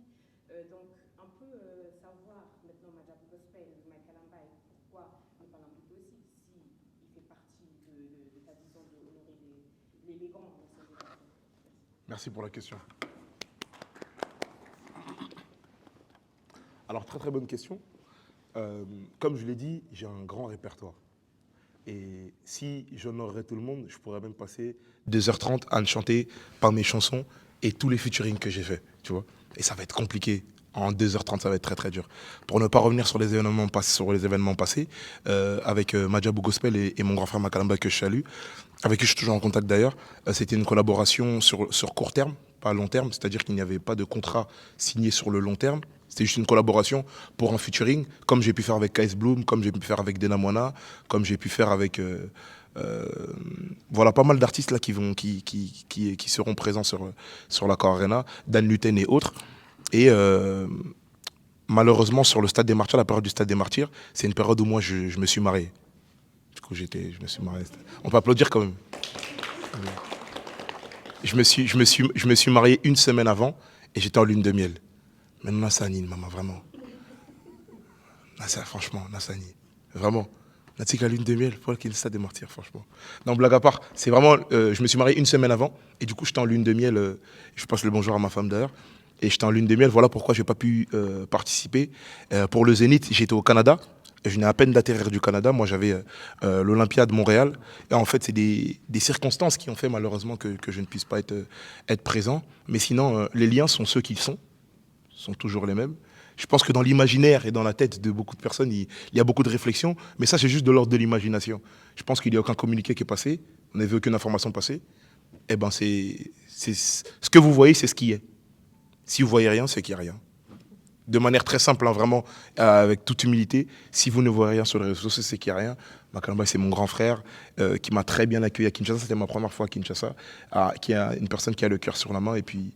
Donc, un peu savoir maintenant Majab Gospel, Michael Mbaye, pourquoi ne pas l'impliquer aussi, s'il fait partie de ta vision de honorer les grands dans cette génération. Merci pour la question. Alors, très bonne question. Comme je l'ai dit, j'ai un grand répertoire. Et si j'honorerais tout le monde, je pourrais même passer 2h30 à ne chanter par mes chansons et tous les featuring que j'ai fait, tu vois. Et ça va être compliqué En 2h30, ça va être très très dur. Pour ne pas revenir sur les événements passés, avec Madjabou Gospel et mon grand frère Makalamba que je salue, avec qui je suis toujours en contact d'ailleurs, c'était une collaboration sur court terme, pas long terme, c'est-à-dire qu'il n'y avait pas de contrat signé sur le long terme. C'était juste une collaboration pour un featuring, comme j'ai pu faire avec Kais Bloom, comme j'ai pu faire avec Dena Moana, comme j'ai pu faire avec... voilà, pas mal d'artistes là qui seront présents sur l'Accor Arena, Dan Luten et autres. Et malheureusement, sur le Stade des Martyrs, la période du Stade des Martyrs, c'est une période où moi je me suis marié. Du coup, je me suis marié. On peut applaudir quand même. Je me suis marié une semaine avant et j'étais en lune de miel. Mais Nassani, maman, vraiment. Franchement, Nassani. Vraiment. La lune de miel, pour qu'il y ait le Stade des Martyrs, franchement. Non, blague à part, c'est vraiment. Je me suis marié une semaine avant et du coup, j'étais en lune de miel. Je passe le bonjour à ma femme d'ailleurs. Et j'étais en lune de miel, voilà pourquoi je n'ai pas pu participer. Pour le Zénith, j'étais au Canada. Je venais à peine d'atterrir du Canada. Moi, j'avais l'Olympia de Montréal. Et en fait, c'est des circonstances qui ont fait malheureusement que je ne puisse pas être présent. Mais sinon, les liens sont ceux qu'ils sont toujours les mêmes. Je pense que dans l'imaginaire et dans la tête de beaucoup de personnes, il y a beaucoup de réflexions. Mais ça, c'est juste de l'ordre de l'imagination. Je pense qu'il n'y a aucun communiqué qui est passé. On n'a vu aucune information passer. Eh ben, c'est ce que vous voyez, c'est ce qui est. Si vous voyez rien, c'est qu'il n'y a rien. De manière très simple, hein, vraiment, avec toute humilité, si vous ne voyez rien sur les réseaux sociaux, c'est qu'il n'y a rien. Makalamba, c'est mon grand frère qui m'a très bien accueilli à Kinshasa. C'était ma première fois à Kinshasa, qui a une personne qui a le cœur sur la main. Et puis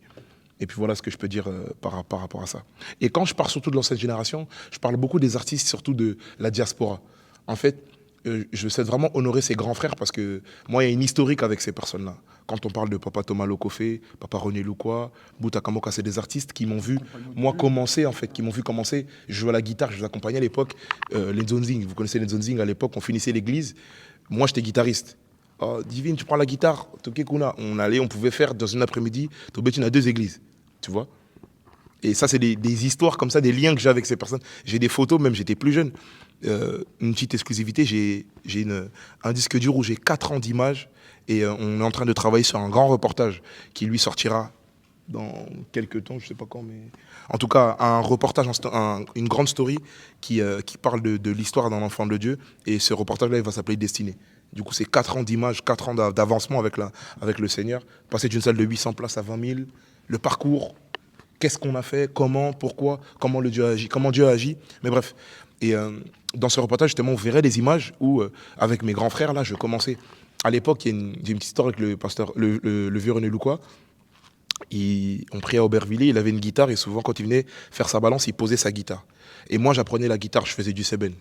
voilà ce que je peux dire par rapport à ça. Et quand je parle surtout de l'ancienne génération, je parle beaucoup des artistes, surtout de la diaspora. En fait, je souhaite vraiment honorer ces grands frères parce que moi, il y a une historique avec ces personnes-là. Quand on parle de Papa Thomas Lokofé, Papa René Loukwa, Bouta Kamoka, c'est des artistes qui m'ont vu, moi, commencer, en fait, qui m'ont vu commencer. Je jouais à la guitare, je les accompagnais à l'époque. Les Nzonzing, vous connaissez les Nzonzing, à l'époque, on finissait l'église. Moi, j'étais guitariste. Oh, Divine, tu prends la guitare, on pouvait faire dans une après-midi, on a 2 églises, tu vois. Et ça, c'est des histoires comme ça, des liens que j'ai avec ces personnes. J'ai des photos, même j'étais plus jeune. Une petite exclusivité, j'ai un disque dur où j'ai 4 ans d'images et on est en train de travailler sur un grand reportage qui lui sortira dans quelques temps, je sais pas quand, mais en tout cas un reportage, une grande story qui parle de l'histoire d'un enfant de Dieu, et ce reportage-là, il va s'appeler Destinée. Du coup, c'est 4 ans d'images, 4 ans d'avancement avec le Seigneur, passer d'une salle de 800 places à 20 000, le parcours, qu'est-ce qu'on a fait, comment, pourquoi, comment Dieu a agi, mais bref. Et dans ce reportage, justement, on verrait des images où, avec mes grands frères, là, je commençais. À l'époque, j'ai une petite histoire avec le pasteur, le vieux René Loukwa. On priait à Aubervilliers, il avait une guitare et souvent, quand il venait faire sa balance, il posait sa guitare. Et moi, j'apprenais la guitare, je faisais du seben.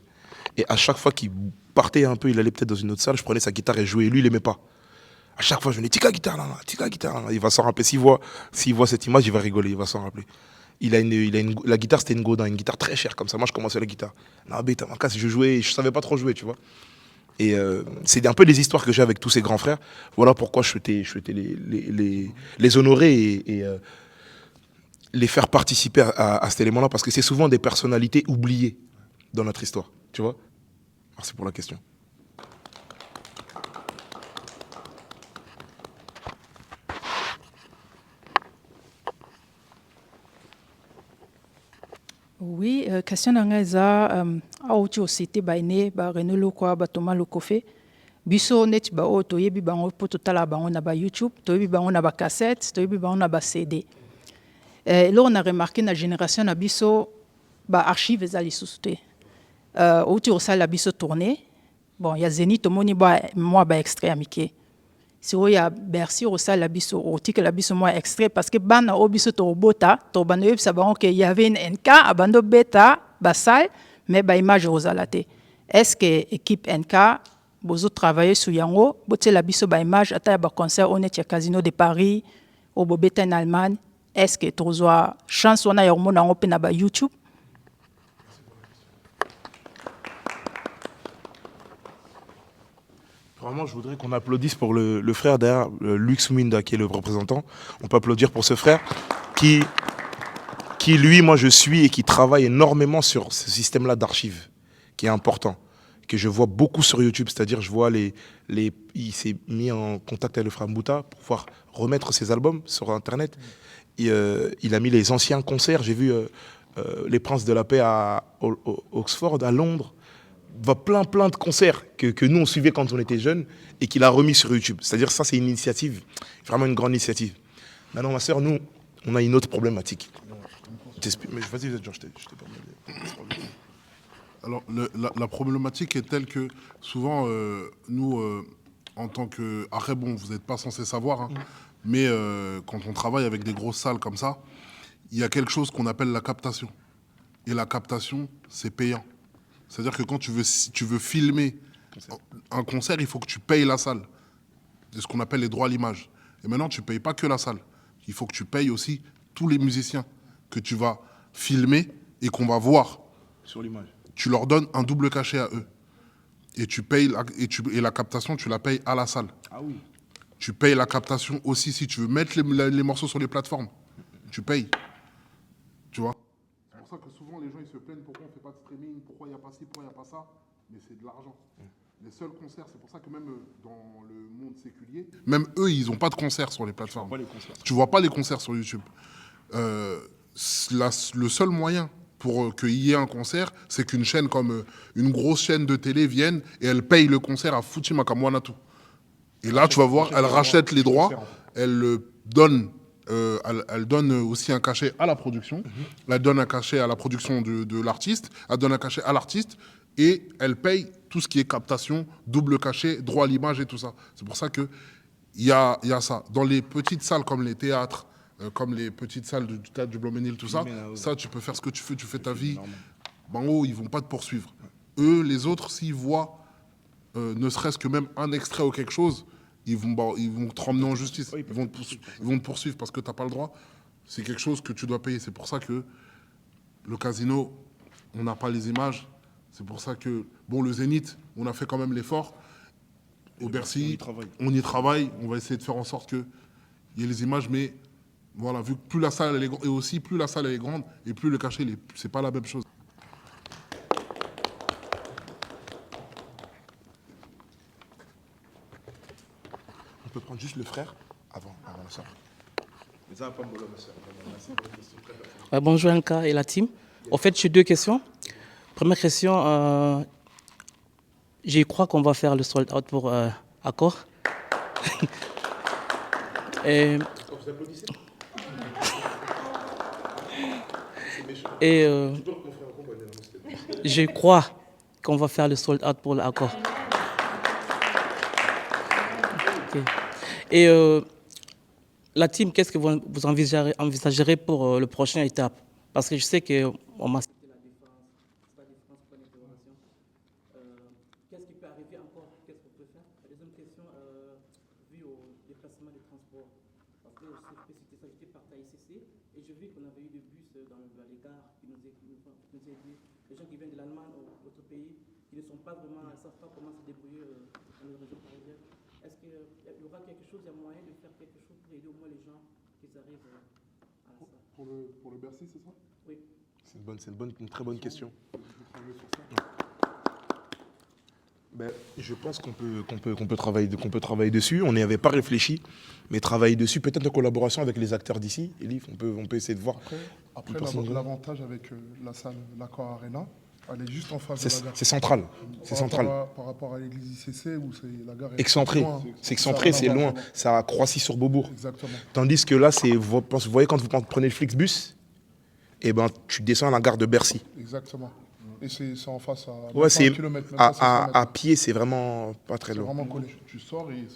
Et à chaque fois qu'il partait un peu, il allait peut-être dans une autre salle, je prenais sa guitare et jouais. Et lui, il n'aimait pas. À chaque fois, je venais, tika guitare là, tika guitare là. Il va s'en rappeler. S'il voit cette image, il va rigoler, il va s'en rappeler. La guitare, c'était une Godin, une guitare très chère comme ça. Moi, je commençais la guitare. Non, bête, ma casse, je jouais, je savais pas trop jouer, tu vois. Et c'est un peu des histoires que j'ai avec tous ces grands frères. Voilà pourquoi je souhaitais les honorer et les faire participer à cet élément-là, parce que c'est souvent des personnalités oubliées dans notre histoire, tu vois. Merci pour la question. Oui, question nanga eza auti osité baine ba René Loukwa ba Thomas Lokofé biso net ba o toyebi bango po totala bango na ba YouTube, toyebi bango na ba cassette, toyebi bango na ba CD. Là on a remarqué na génération na biso ba archives za lisusu te. Auti osala biso tourner. Bon, ya Zénith moni ba moi ba extrait amike. Si il y a Bercy au salle l'abisso au tic l'abisso moi extrait parce que ban au biso to bota to banoyeb sabaron que il y avait une NK abando beta basal mais ba image rosalate. Est-ce que équipe NK bozo travailler sur yango boté l'abisso ba image ata ba concert on est au Casino de Paris au beta en Allemagne. Est-ce que tozoa chance on a yormona on pe na ba YouTube? Vraiment, je voudrais qu'on applaudisse pour le frère derrière, Lux Mwinda, qui est le représentant. On peut applaudir pour ce frère qui lui, moi, je suis et qui travaille énormément sur ce système-là d'archives, qui est important, que je vois beaucoup sur YouTube. C'est-à-dire, je vois il s'est mis en contact avec le frère Mbouta pour pouvoir remettre ses albums sur Internet. Et, il a mis les anciens concerts. J'ai vu les Princes de la Paix à Oxford, à Londres, plein de concerts que nous on suivait quand on était jeunes et qu'il a remis sur YouTube. C'est-à-dire ça c'est une initiative, vraiment une grande initiative. Maintenant ma sœur, nous on a une autre problématique. Mais vas-y, Georges, je t'ai permis. Alors, la problématique est telle que souvent, nous, en tant que... Après, bon, vous n'êtes pas censé savoir, hein, mais quand on travaille avec des grosses salles comme ça, il y a quelque chose qu'on appelle la captation. Et la captation, c'est payant. C'est-à-dire que quand tu veux filmer un concert, il faut que tu payes la salle. C'est ce qu'on appelle les droits à l'image. Et maintenant, tu ne payes pas que la salle. Il faut que tu payes aussi tous les musiciens que tu vas filmer et qu'on va voir. Sur l'image. Tu leur donnes un double cachet à eux. Et tu payes et la captation, tu la payes à la salle. Ah oui. Tu payes la captation aussi si tu veux mettre les morceaux sur les plateformes. Tu payes. Tu vois? C'est pour ça que souvent les gens ils se plaignent pourquoi on ne fait pas de streaming, pourquoi il n'y a pas ci, pourquoi il n'y a pas ça. Mais c'est de l'argent. Les seuls concerts, c'est pour ça que même dans le monde séculier, même eux, ils n'ont pas de concerts sur les plateformes. Tu vois pas les concerts sur YouTube. Le seul moyen pour qu'il y ait un concert, c'est qu'une chaîne comme une grosse chaîne de télé vienne et elle paye le concert à Futi Makamwanatu. Et là, tu vas voir, elle rachète les droits, elle donne aussi un cachet à la production, elle donne un cachet à la production de l'artiste, elle donne un cachet à l'artiste et elle paye tout ce qui est captation, double cachet, droit à l'image et tout ça. C'est pour ça qu'il y a ça. Dans les petites salles comme les théâtres, comme les petites salles du théâtre du Blanc-Ménil, tout ça, ça, tu peux faire ce que tu veux, tu fais ta vie. Ben, oh, ils ne vont pas te poursuivre. Eux, les autres, s'ils voient ne serait-ce que même un extrait ou quelque chose, ils vont te ramener en justice. Ils vont te poursuivre parce que tu n'as pas le droit. C'est quelque chose que tu dois payer. C'est pour ça que le casino, on n'a pas les images. C'est pour ça que, bon, le Zénith, on a fait quand même l'effort. Au Bercy, on y travaille. On va essayer de faire en sorte qu'il y ait les images, mais voilà, vu que plus la salle elle est grande, et aussi plus la salle elle est grande, et plus le cachet, c'est pas la même chose. On peut prendre juste le frère avant la sœur. Bonjour Nka et la team. En fait, j'ai deux questions. Première question, je crois qu'on va faire le sold out pour Accor. Et je crois qu'on va faire le sold out pour l'Accor. Okay. Et la team, qu'est-ce que vous envisagerez pour le prochaine étape? Parce que je sais qu'on m'a cité la défense, c'est pas défense, pas l'intervention. Qu'est-ce qui peut arriver encore? Qu'est-ce qu'on peut faire? La deuxième question, vu au déplacement des transports, parce que je peux citer ça, j'étais parti à ICC et je vis qu'on avait eu des bus dans les gares qui nous aidaient, les gens qui viennent de l'Allemagne ou d'autres pays, qui ne sont pas vraiment, ne savent pas comment se débrouiller dans les régions parisiennes. Est-ce qu'il y aura quelque chose, il y a moyen de faire quelque chose pour aider au moins les gens qui arrivent à ça? Pour le Bercy, c'est ça? Oui. C'est une très bonne question. Ben, je pense qu'on peut travailler dessus. On n'y avait pas réfléchi, mais travailler dessus, peut-être en collaboration avec les acteurs d'ici. Elif, on peut essayer de voir. Après l'avantage avec la salle, l'Accor Arena, elle est juste en face de la gare. C'est central. C'est central. Par rapport à l'église ICC, où la gare est excentré. loin. C'est excentré, c'est loin. Ça a Croissy-sur-Beaubourg. Exactement. Tandis que là, vous voyez quand vous prenez le Flixbus, et ben, tu descends à la gare de Bercy. Exactement. Et c'est en face à ouais, 1 km. À pied, c'est vraiment pas très loin. C'est vraiment collé. Tu sors et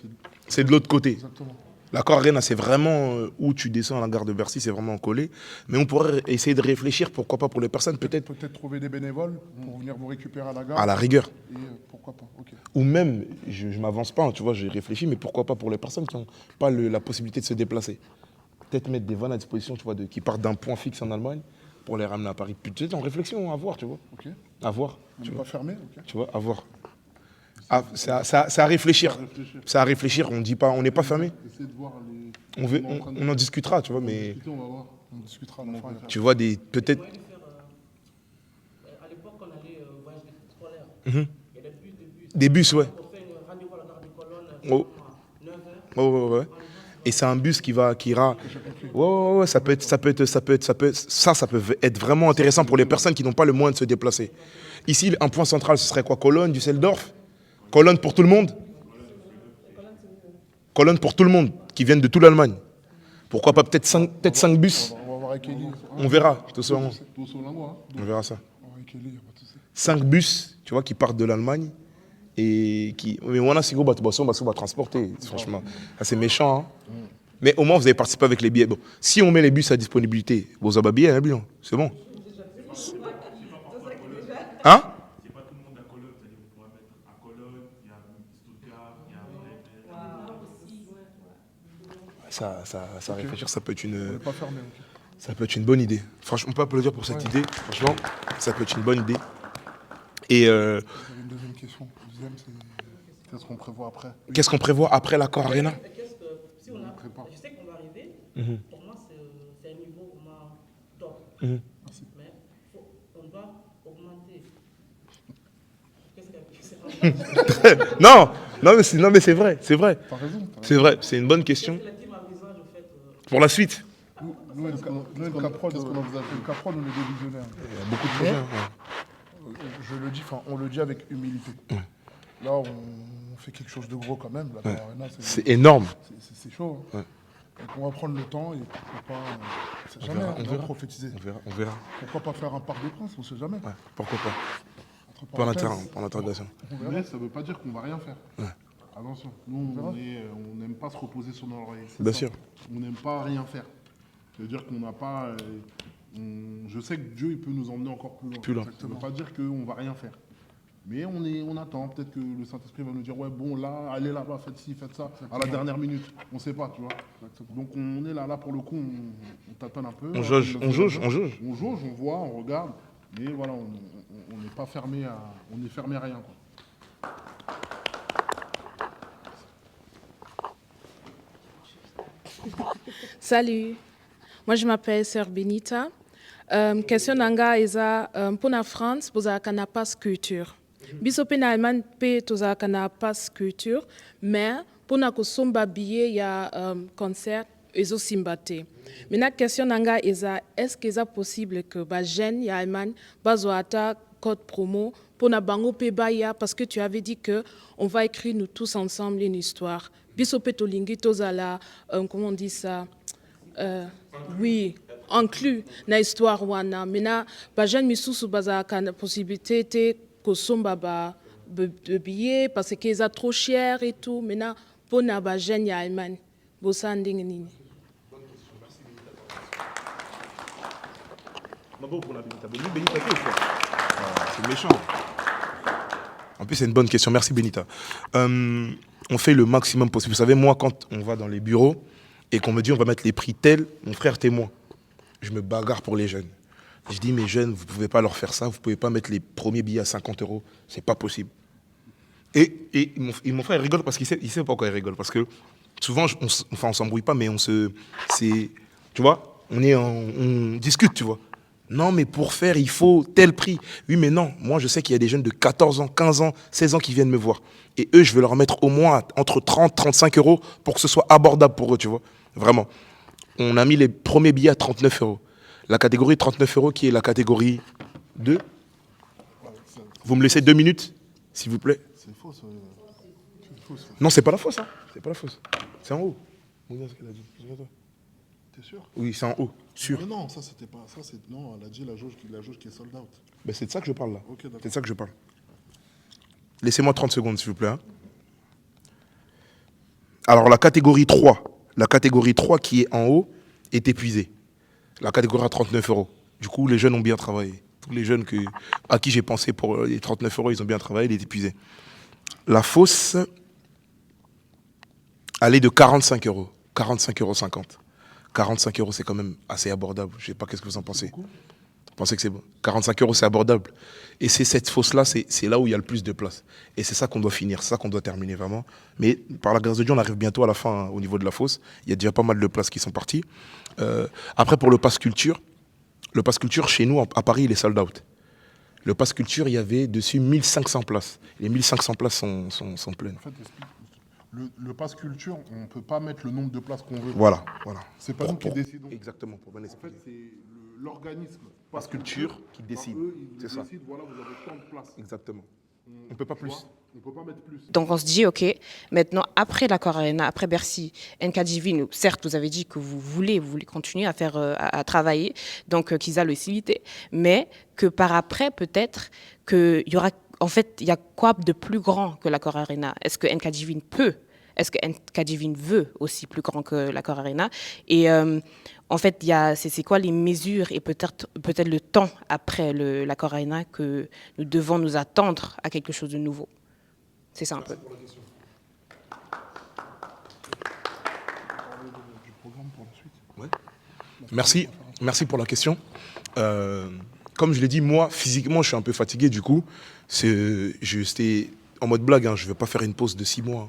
c'est de l'autre côté. Exactement. L'Accor Arena, c'est vraiment où tu descends à la gare de Bercy, c'est vraiment collé. Mais on pourrait essayer de réfléchir, pourquoi pas pour les personnes, peut-être trouver des bénévoles pour venir vous récupérer à la gare. À la rigueur. Et pourquoi pas, ok. Ou même, je m'avance pas, tu vois, j'ai réfléchi, mais pourquoi pas pour les personnes qui n'ont pas la possibilité de se déplacer. Peut-être mettre des vannes à disposition, tu vois, qui partent d'un point fixe en Allemagne pour les ramener à Paris. Peut-être en réflexion, à voir, tu vois. Ok. À voir. On n'est pas fermé, ok. Tu vois, à voir. Ah, c'est à réfléchir. C'est à réfléchir. On dit pas, on n'est pas fermé. On en discutera, tu vois, mais. On va voir. On discutera. Tu vois peut-être. À l'époque, on allait au voyage scolaire. Il y a des bus. Des bus, ouais. On fait un rendez-vous à la gare de Colonne. Oh. 9h. Ouais. Et c'est un bus qui ira. Ouais, ça peut être vraiment intéressant pour les personnes qui n'ont pas le moyen de se déplacer. Ici, un point central, ce serait quoi? Cologne, Düsseldorf? Cologne pour tout le monde? Cologne pour tout le monde, qui viennent de toute l'Allemagne. Pourquoi pas peut-être 5 bus? On va voir avec Eli. On verra, tout simplement. On verra ça. 5 bus, tu vois, qui partent de l'Allemagne et qui. Mais on a si gros on va transporter, franchement. C'est méchant. Hein. Mais au moins, vous avez participé avec les billets. Bon, si on met les bus à disponibilité, vous avez billets, hein, bilan. C'est bon. Hein? C'est pas tout le monde à Cologne, c'est-à-dire vous pourrez mettre à Cologne, il y a Stuttgart, il y a. Ça réfléchir, ça peut être une. Ça peut être une bonne idée. Franchement, on peut applaudir pour cette idée. Franchement, ça peut être une bonne idée. Et J'avais une deuxième question. Deuxième, c'est qu'est-ce qu'on prévoit après? Qu'est-ce qu'on prévoit après l'Accor Arena? Si on prépare. Je sais qu'on va arriver. Pour moi, c'est un niveau vraiment top. Mais on doit augmenter. Qu'est-ce qu'il y a? Non, mais c'est vrai. T'as raison. C'est vrai, c'est une bonne question. Pour la suite. Nous, le Caprod, on est des visionnaires. Il y a beaucoup de projets. Je le dis, on le dit avec humilité. Là, on fait quelque chose de gros quand même. C'est énorme. C'est chaud. Hein. Donc on va prendre le temps et pourquoi pas. On verra prophétiser. On verra. Pourquoi pas faire un Parc des Princes? On ne sait jamais. Pourquoi pas. Pour l'interrogation. Mais ça ne veut pas dire qu'on ne va rien faire. Attention. Nous, on n'aime pas se reposer sur nos lauriers. Bien sûr. On n'aime pas rien faire. Ça veut dire qu'on n'a pas. Je sais que Dieu il peut nous emmener encore plus loin. Ça ne veut pas dire qu'on ne va rien faire. Mais on attend. Peut-être que le Saint-Esprit va nous dire ouais, bon, là, allez là-bas, faites ci, faites ça. À la dernière minute. On ne sait pas, tu vois. Donc on est là pour le coup, on tâtonne un peu. On jauge. On jauge, on voit, on regarde. Mais voilà, on n'est pas fermé à. On est fermé à rien, quoi. Salut, moi je m'appelle Sœur Benita. Question nanga eza pour la France, vous avez un passe culture. Biso pe na Allemagne pe toza kana passe culture, mais pour na kosomba billet il y a concert ezo simbate. Mais la question nanga eza est-ce que c'est possible que ba jeune ya Allemagne bazo ata code promo pour na bango pe baya parce que tu avais dit que on va écrire nous tous ensemble une histoire. Biso pe tolingi tozala comment on dit ça? Oui, inclus na histoire wana. Mena ba jeune misusu baza kana possibilité te kosomba ba billets parce que c'est trop cher et tout. Mena pour na ba jeune ya Allemagne. Bosa ndenge nini? C'est méchant. En plus, c'est une bonne question. Merci, Benita. On fait le maximum possible. Vous savez, moi, quand on va dans les bureaux et qu'on me dit on va mettre les prix tels, mon frère témoin, je me bagarre pour les jeunes. Je dis, mes jeunes, vous ne pouvez pas leur faire ça. Vous ne pouvez pas mettre les premiers billets à 50 €. C'est pas possible. Et mon frère rigole parce qu'il sait pas pourquoi il rigole. Parce que souvent, on s'embrouille pas, mais tu vois, on discute, tu vois. Non, mais pour faire, il faut tel prix. Oui, mais non. Moi, je sais qu'il y a des jeunes de 14 ans, 15 ans, 16 ans qui viennent me voir. Et eux, je vais leur mettre au moins entre 30 35 € pour que ce soit abordable pour eux, tu vois. Vraiment. On a mis les premiers billets à 39 €. La catégorie 39 € qui est la catégorie 2. Vous me laissez 2 minutes, s'il vous plaît. C'est faux, ça. Non, c'est pas la fausse, hein. C'est pas la fausse. C'est en haut. Regarde ce qu'elle a dit. T'es sûr? Oui, c'est en haut. Sûr. Mais non, ça c'était pas ça. Non, elle a dit la jauge qui est sold out. Ben, c'est de ça que je parle là. Ok, d'accord. C'est de ça que je parle. Laissez-moi 30 secondes, s'il vous plaît. Hein. Alors, la catégorie 3 qui est en haut est épuisée. La catégorie à 39 €. Du coup, les jeunes ont bien travaillé. Tous les jeunes à qui j'ai pensé pour les 39 €, ils ont bien travaillé, il est épuisé. La fausse, elle est de 45 €. 45,50 €. 45 €, c'est quand même assez abordable. Je ne sais pas qu'est-ce que vous en pensez. Vous pensez que c'est bon? 45 €, c'est abordable. Et c'est cette fosse-là, c'est là où il y a le plus de place. Et c'est ça qu'on doit finir, c'est ça qu'on doit terminer vraiment. Mais par la grâce de Dieu, on arrive bientôt à la fin hein, au niveau de la fosse. Il y a déjà pas mal de places qui sont parties. Après, pour le pass culture chez nous, à Paris, il est sold out. Le pass culture, il y avait dessus 1500 places. Les 1500 places sont pleines. Le pass culture, on ne peut pas mettre le nombre de places qu'on veut. Voilà, voilà. C'est pas nous qui décidons. Exactement, pour bien En expliquer. fait, c'est l'organisme Pass culture qui décide. Eux, ils C'est ça. décident, voilà, vous avez tant de places. Exactement. On ne peut pas plus. On ne peut pas mettre plus. Donc on se dit, ok, maintenant après l'accord Arena, après Bercy, NKJV, certes vous avez dit que vous voulez continuer à faire, à travailler, donc qu'ils aient le facilité, mais que par après peut-être qu'il y aura, en fait, il y a quoi de plus grand que l'accord Arena? Est-ce que NKJV peut? Est-ce que NKJV veut aussi plus grand que l'accord Arena? Et en fait, c'est quoi les mesures et peut-être le temps après l'accord Arena que nous devons nous attendre à quelque chose de nouveau? C'est ça un peu. Merci pour la question. Comme je l'ai dit, moi, physiquement, je suis un peu fatigué, du coup. C'était en mode blague, hein, je ne vais pas faire une pause de 6 mois.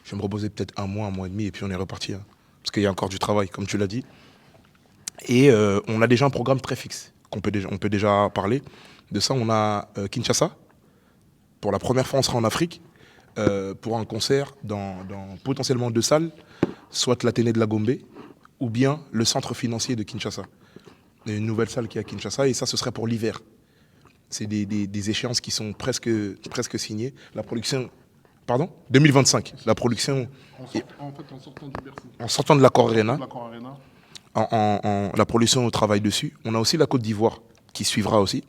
Je vais me reposer peut-être un mois et demi, et puis on est reparti. Hein, parce qu'il y a encore du travail, comme tu l'as dit. Et on a déjà un programme très fixe, on peut déjà parler. De ça, on a Kinshasa. Pour la première fois, on sera en Afrique, pour un concert dans potentiellement 2 salles, soit l'Athénée de la Gombe, ou bien le centre financier de Kinshasa. Il y a une nouvelle salle qui est à Kinshasa, et ça, ce serait pour l'hiver. C'est des échéances qui sont presque signées. La production... Pardon ? 2025. La production... En fait, en sortant du Bercy. En sortant de l'accord Arena, L'accord Arena. la production travaille dessus. On a aussi la Côte d'Ivoire qui suivra aussi.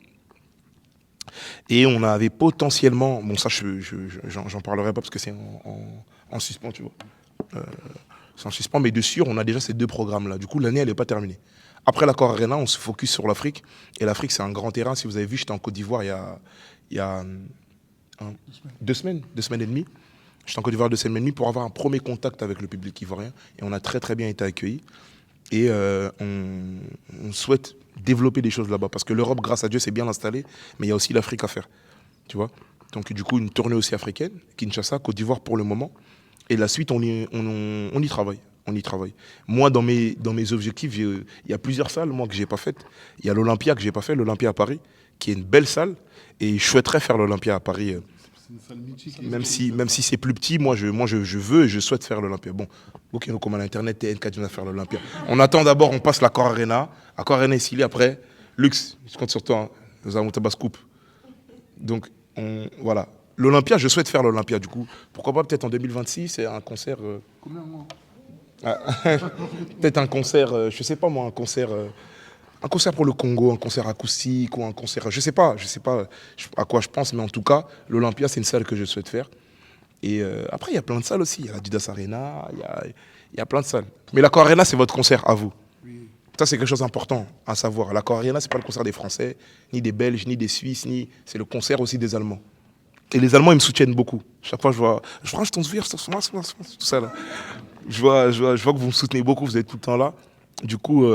Et on avait potentiellement... Bon, ça, j'en parlerai pas parce que c'est en suspens, tu vois. C'est en suspens, mais de sûr, on a déjà ces 2 programmes-là. Du coup, l'année, elle n'est pas terminée. Après l'accord Arena, on se focus sur l'Afrique. Et l'Afrique, c'est un grand terrain. Si vous avez vu, j'étais en Côte d'Ivoire il y a 2 semaines et demie. J'étais en Côte d'Ivoire 2 semaines et demie pour avoir un premier contact avec le public ivoirien. Et on a très très bien été accueillis. Et on souhaite développer des choses là-bas. Parce que l'Europe, grâce à Dieu, c'est bien installé. Mais il y a aussi l'Afrique à faire. Tu vois ? Donc du coup, une tournée aussi africaine. Kinshasa, Côte d'Ivoire pour le moment. Et la suite, on y travaille. On y travaille. Moi, dans mes objectifs, il y a plusieurs salles moi, que je n'ai pas faites. Il y a l'Olympia que je n'ai pas fait, l'Olympia à Paris, qui est une belle salle. Et je souhaiterais faire l'Olympia à Paris. C'est une salle mythique. Même si c'est plus petit, moi je veux et je souhaite faire l'Olympia. Bon, ok, nous comme à l'Internet, et NK va faire l'Olympia. On attend d'abord, on passe l'accord Arena. Accord Arena est scellé après. Lux, je compte sur toi. Hein. Nous avons Tabas Coupe. Donc, voilà. L'Olympia, je souhaite faire l'Olympia du coup. Pourquoi pas peut-être en 2026, c'est un concert... Combien moi peut-être un concert, je sais pas moi, un concert pour le Congo, un concert acoustique ou un concert, je sais pas à quoi je pense, mais en tout cas, l'Olympia, c'est une salle que je souhaite faire. Et après, il y a plein de salles aussi. Il y a la Didas Arena, il y a plein de salles. Mais l'Accor Arena, c'est votre concert à vous. Oui. Ça, c'est quelque chose d'important à savoir. L'Accor Arena, c'est pas le concert des Français, ni des Belges, ni des Suisses, c'est le concert aussi des Allemands. Et les Allemands, ils me soutiennent beaucoup. Chaque fois, je vois, tout ça là. Je vois que vous me soutenez beaucoup, vous êtes tout le temps là. Du coup,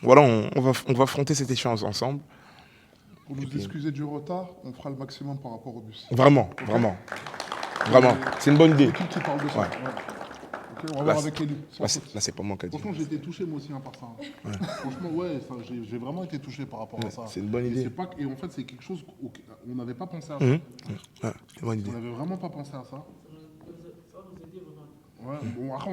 voilà, on va affronter cette échéance ensemble. Pour nous excuser du retard, on fera le maximum par rapport au bus. Vraiment. C'est une bonne idée. L'équipe qui parle de ça. Ouais. Okay, on va voir avec Elie. Là, c'est pas moi qui ai dit. Franchement, j'ai été touché moi aussi par ça. Ouais. Franchement, ouais, j'ai vraiment été touché par rapport à ça. C'est une bonne idée. Et en fait, c'est quelque chose on n'avait pas pensé à ça. Ouais, c'est une bonne idée. On n'avait vraiment pas pensé à ça. Ouais, bon, après,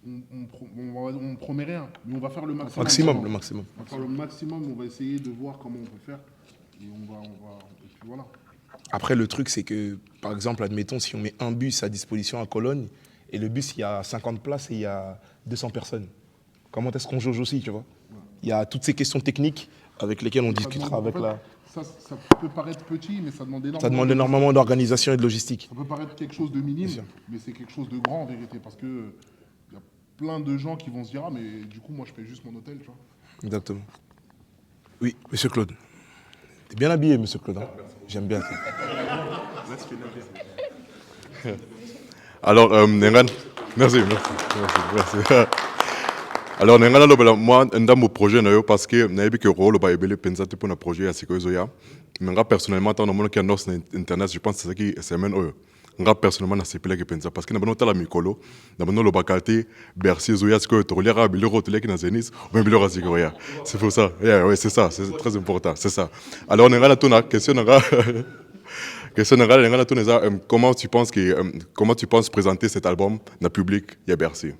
on promet rien, mais on va faire le maximum. Le maximum. On va faire le maximum, on va essayer de voir comment on peut faire. Et et puis voilà. Après, le truc, c'est que, par exemple, admettons, si on met un bus à disposition à Cologne, et le bus, il y a 50 places et il y a 200 personnes. Comment est-ce qu'on jauge aussi, tu vois ? Il y a toutes ces questions techniques avec lesquelles on discutera avec la... Ça peut paraître petit, mais ça demande énormément. Ça demande énormément d'organisation et de logistique. Ça peut paraître quelque chose de minime, mais c'est quelque chose de grand en vérité, parce que il y a plein de gens qui vont se dire ah mais du coup moi je paye juste mon hôtel, tu vois. Exactement. Oui, Monsieur Claude. T'es bien habillé, Monsieur Claude. Hein. J'aime bien. Alors, Nengan, merci. Alors, moi, dans mon projet, parce que je sais que le rôle est pensé pour un projet à ce que je mais personnellement, dans le monde qui est internet, je pense que c'est ça qui est même nga personnellement c'est pas que pensa parce que na banota la mikolo na banono lo bakate Bercy zoya ce que to lera bilero to leki na Zenith ou même bilero sikoya c'est pour ça ouais c'est ça c'est très important c'est ça alors on a la tona question Question générale, comment tu penses présenter cet album dans le public à Bercy?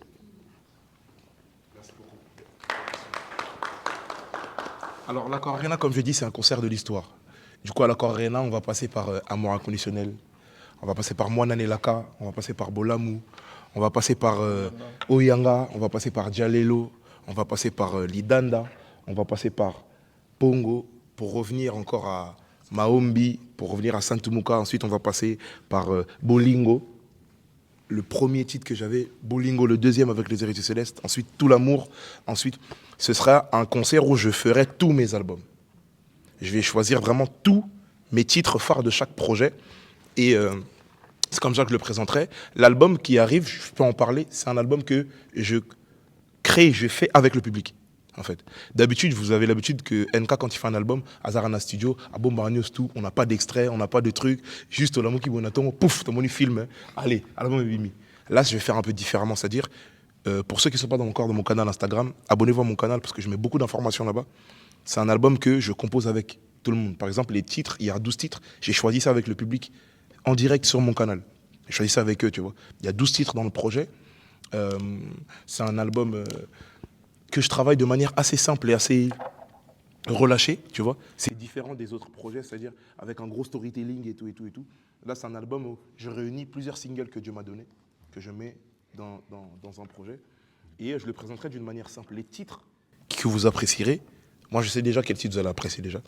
Alors, l'Accor Arena, comme je dis, c'est un concert de l'histoire. Du coup, à l'Accor Arena, on va passer par Amour Inconditionnel, on va passer par Moanane Laka, on va passer par Bolamou, on va passer par Oyanga, on va passer par Djalelo, on va passer par Lidanda, on va passer par Pongo, pour revenir encore à Maombi, pour revenir à Santumuka. Ensuite, on va passer par Bolingo, le premier titre que j'avais, Bolingo, le deuxième avec Les Héritiers Célestes, ensuite Tout l'amour, ensuite ce sera un concert où je ferai tous mes albums. Je vais choisir vraiment tous mes titres phares de chaque projet et c'est comme ça que je le présenterai. L'album qui arrive, je peux en parler, c'est un album que je crée, je fais avec le public. En fait. D'habitude, vous avez l'habitude que NK, quand il fait un album, Azarana Studio, à Bombarnios, tout, on n'a pas d'extrait, on n'a pas de truc, juste au Lamoki Bonaton, pouf, ton film, hein. Allez, album est mis. Là, je vais faire un peu différemment, c'est-à-dire, pour ceux qui ne sont pas encore dans mon canal Instagram, abonnez-vous à mon canal parce que je mets beaucoup d'informations là-bas. C'est un album que je compose avec tout le monde. Par exemple, les titres, il y a 12 titres, j'ai choisi ça avec le public en direct sur mon canal. J'ai choisi ça avec eux, tu vois. Il y a 12 titres dans le projet. C'est un album que je travaille de manière assez simple et assez relâchée, tu vois. C'est différent des autres projets, c'est-à-dire avec un gros storytelling et tout, et tout, et tout. Là, c'est un album où je réunis plusieurs singles que Dieu m'a donnés, que je mets dans un projet. Et je le présenterai d'une manière simple. Les titres que vous apprécierez, moi, je sais déjà quels titres vous allez apprécier déjà.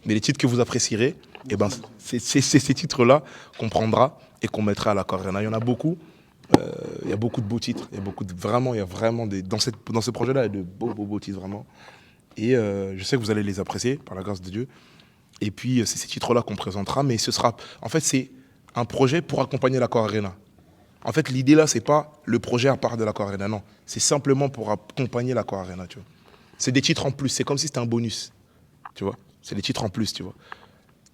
Mais les titres que vous apprécierez, eh ben, c'est ces titres-là qu'on prendra et qu'on mettra à l'Accor Arena. Il y en a beaucoup. Il y a beaucoup de beaux titres. Il y a vraiment dans ce projet-là, il y a de beaux titres, vraiment. Et je sais que vous allez les apprécier, par la grâce de Dieu. Et puis, c'est ces titres-là qu'on présentera. Mais ce sera... En fait, c'est un projet pour accompagner l'Accor Arena. En fait, l'idée là, c'est pas le projet à part de l'Accor Arena, non. C'est simplement pour accompagner l'Accor Arena, tu vois. C'est des titres en plus. C'est comme si c'était un bonus, tu vois. C'est des titres en plus, tu vois,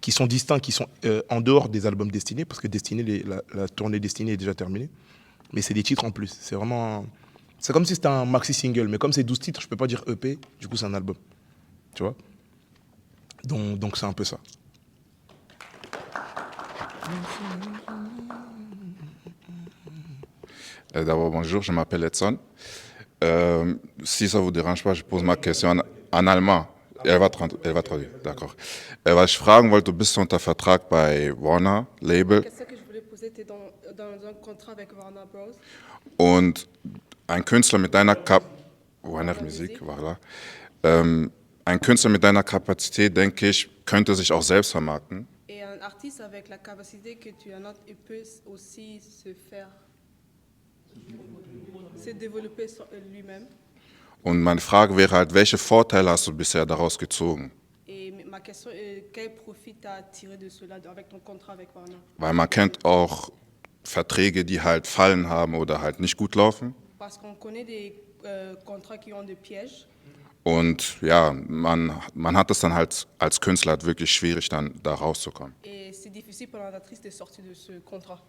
qui sont distincts, qui sont en dehors des albums Destinés, parce que Destinés, la tournée Destinée est déjà terminée. Mais c'est des titres en plus. C'est vraiment... C'est comme si c'était un maxi-single, mais comme c'est 12 titres, je peux pas dire EP, du coup c'est un album. Tu vois. Donc c'est un peu ça. D'abord, bonjour, je m'appelle Edson. Si ça ne vous dérange pas, je pose ma question en allemand. Elle va traduire, d'accord. Was ich fragen wollte, du bist unter Vertrag bei Warner Label. Qu'est-ce que je voulais poser, tu es dans un contrat avec Warner Bros. Und ein Künstler mit deiner Warner Musik, voilà. Ein Künstler mit deiner Kapazität, denke ich, könnte sich auch selbst vermarkten. Et un artiste avec la capacité que tu as, il peut aussi se développer lui-même. Und meine Frage wäre halt, welche Vorteile hast du bisher daraus gezogen? Et ma question est, quel profit tu as tiré de cela avec ton contrat avec Warner? Weil man kennt auch Verträge, die halt Fallen haben oder halt nicht gut laufen. Parce qu'on connaît des contrats qui ont des pièges. Und ja, man hat es dann halt als Künstler halt wirklich schwierig, dann da rauszukommen. Et c'est difficile pour un artiste de sortir de ce contrat.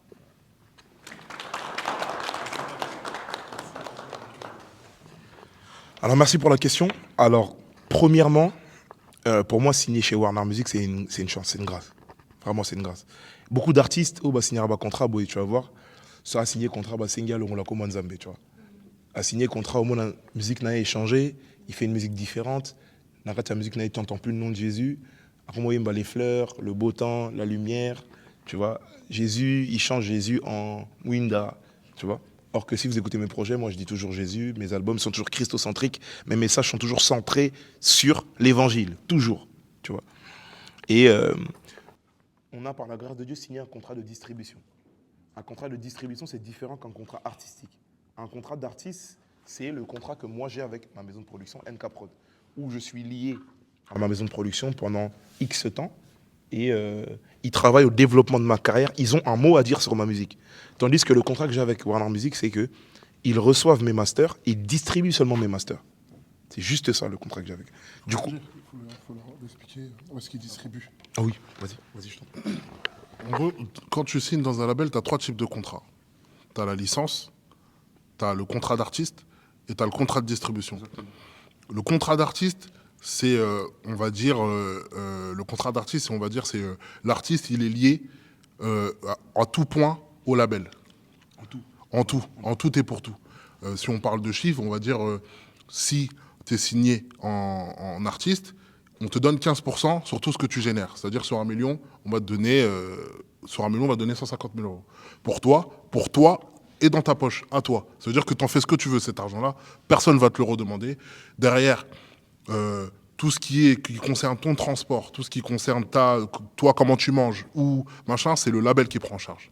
Alors merci pour la question. Alors premièrement, pour moi signer chez Warner Music c'est une chance, c'est une grâce. Vraiment c'est une grâce. Beaucoup d'artistes signer un contrat, tu vas voir, ça a signé contrat single on l'a comme Nzambe, tu vois. A signé contrat au moins la musique n'a échangé, il fait une musique différente. Dans la musique n'a t'entends plus le nom de Jésus. Après moi il les fleurs, le beau temps, la lumière, tu vois. Jésus, il change Jésus en Winda, tu vois. Or que si vous écoutez mes projets, moi je dis toujours Jésus, mes albums sont toujours christocentriques, mes messages sont toujours centrés sur l'évangile, toujours, tu vois. Et on a par la grâce de Dieu signé un contrat de distribution. Un contrat de distribution, c'est différent qu'un contrat artistique. Un contrat d'artiste, c'est le contrat que moi j'ai avec ma maison de production NK Prod, où je suis lié à ma maison de production pendant X temps. Et ils travaillent au développement de ma carrière. Ils ont un mot à dire sur ma musique. Tandis que le contrat que j'ai avec Warner Music, c'est qu'ils reçoivent mes masters et ils distribuent seulement mes masters. C'est juste ça le contrat que j'ai avec. Du coup, il faut leur expliquer où est-ce qu'ils distribuent. Ah oui, vas-y, je t'en prie. En gros, quand tu signes dans un label, tu as 3 types de contrats. Tu as la licence, tu as le contrat d'artiste et tu as le contrat de distribution. Exactement. Le contrat d'artiste, c'est, on va dire, le contrat d'artiste, on va dire, c'est l'artiste, il est lié à tout point au label. En tout et pour tout. Si on parle de chiffres, on va dire, si tu es signé en artiste, on te donne 15% sur tout ce que tu génères. C'est-à-dire sur 1 million, on va te donner, 150 000 euros. Pour toi et dans ta poche, à toi. Ça veut dire que tu en fais ce que tu veux, cet argent-là. Personne ne va te le redemander. Derrière, tout ce qui concerne ton transport, tout ce qui concerne toi, comment tu manges, ou machin, c'est le label qui prend en charge.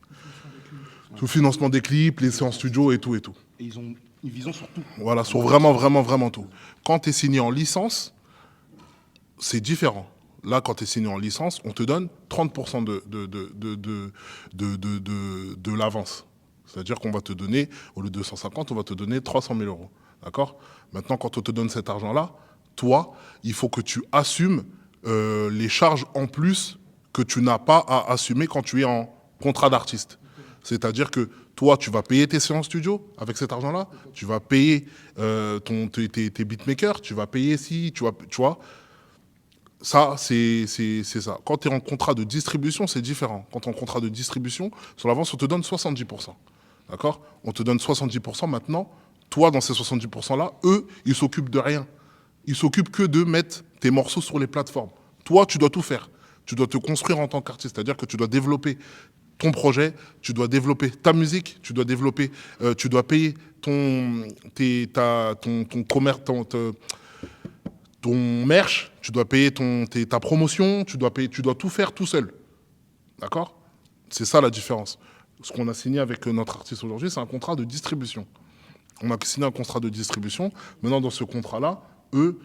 Tout le financement des clips, les séances studio et tout et tout. Et ils ont une vision sur tout. Voilà, sur vraiment tout. Quand tu es signé en licence, c'est différent. Là, quand tu es signé en licence, on te donne 30% de l'avance. C'est-à-dire qu'on va te donner, au lieu de 250, on va te donner 300 000 euros. D'accord ? Maintenant, quand on te donne cet argent-là, toi, il faut que tu assumes les charges en plus que tu n'as pas à assumer quand tu es en contrat d'artiste. C'est-à-dire que toi, tu vas payer tes séances studio avec cet argent-là, tu vas payer tes beatmakers, tu vas payer tu vois. Ça, c'est ça. Quand tu es en contrat de distribution, c'est différent. Quand tu es en contrat de distribution, sur l'avance, on te donne 70%. D'accord ? On te donne 70%. Maintenant, toi, dans ces 70%-là, eux, ils s'occupent de rien. Ils s'occupent que de mettre tes morceaux sur les plateformes. Toi, tu dois tout faire. Tu dois te construire en tant qu'artiste. C'est-à-dire que tu dois développer ton projet, tu dois développer ta musique, tu dois développer, tu dois payer ton commerce, ton merch, tu dois payer ta promotion, tu dois tout faire tout seul. D'accord ? C'est ça la différence. Ce qu'on a signé avec notre artiste aujourd'hui, c'est un contrat de distribution. On a signé un contrat de distribution. Maintenant, dans ce contrat-là, eux,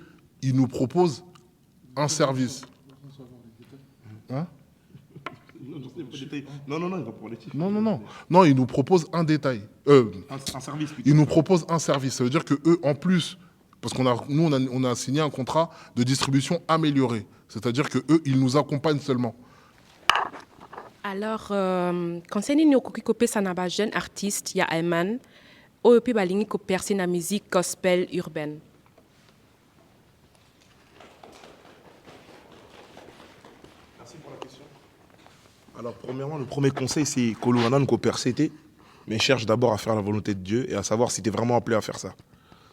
ils nous proposent un service. Hein ? Non, ils nous proposent un détail. Un service. Plutôt. Ils nous proposent un service. Ça veut dire que eux, en plus, parce qu'on a signé un contrat de distribution amélioré. C'est-à-dire que eux, ils nous accompagnent seulement. Alors, concernant nos coupés sanaba jeune artiste, il y a Ayman, au puis balingi ko percer na musique gospel urbaine. Merci pour la question. Alors, premièrement, le premier conseil, c'est que l'on ne percer, mais cherche d'abord à faire la volonté de Dieu et à savoir si tu es vraiment appelé à faire ça.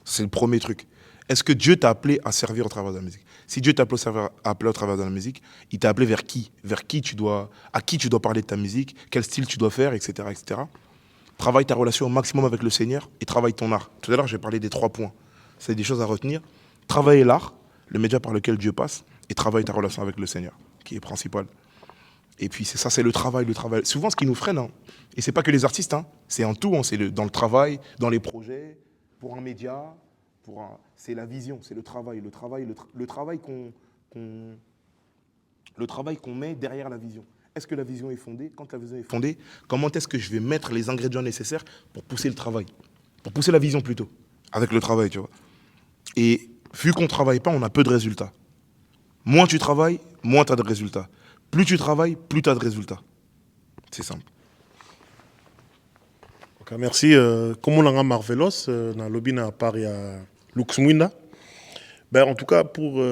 C'est le premier truc. Est-ce que Dieu t'a appelé à servir au travers de la musique ? Si Dieu t'a appelé au travers de la musique, il t'a appelé vers qui ? À qui tu dois parler de ta musique ? Quel style tu dois faire, etc., etc. Travaille ta relation au maximum avec le Seigneur et travaille ton art. Tout à l'heure, j'ai parlé des 3 points. C'est des choses à retenir. Travailler l'art, le média par lequel Dieu passe, et travaille ta relation avec le Seigneur, qui est principal. Et puis c'est ça, c'est le travail. Souvent, ce qui nous freine, et c'est pas que les artistes, c'est en tout, c'est dans le travail, dans les projets, pour un média, c'est la vision, c'est le travail qu'on met derrière la vision. Est-ce que la vision est fondée ? Quand la vision est fondée, comment est-ce que je vais mettre les ingrédients nécessaires pour pousser le travail ? Pour pousser la vision plutôt, avec le travail, tu vois. Et vu qu'on ne travaille pas, on a peu de résultats. Moins tu travailles, moins tu as de résultats. Plus tu travailles, plus tu as de résultats. C'est simple. Okay, merci. Comme on a Marvelos, dans le lobby à Paris à Luxmuinda. En tout cas, pour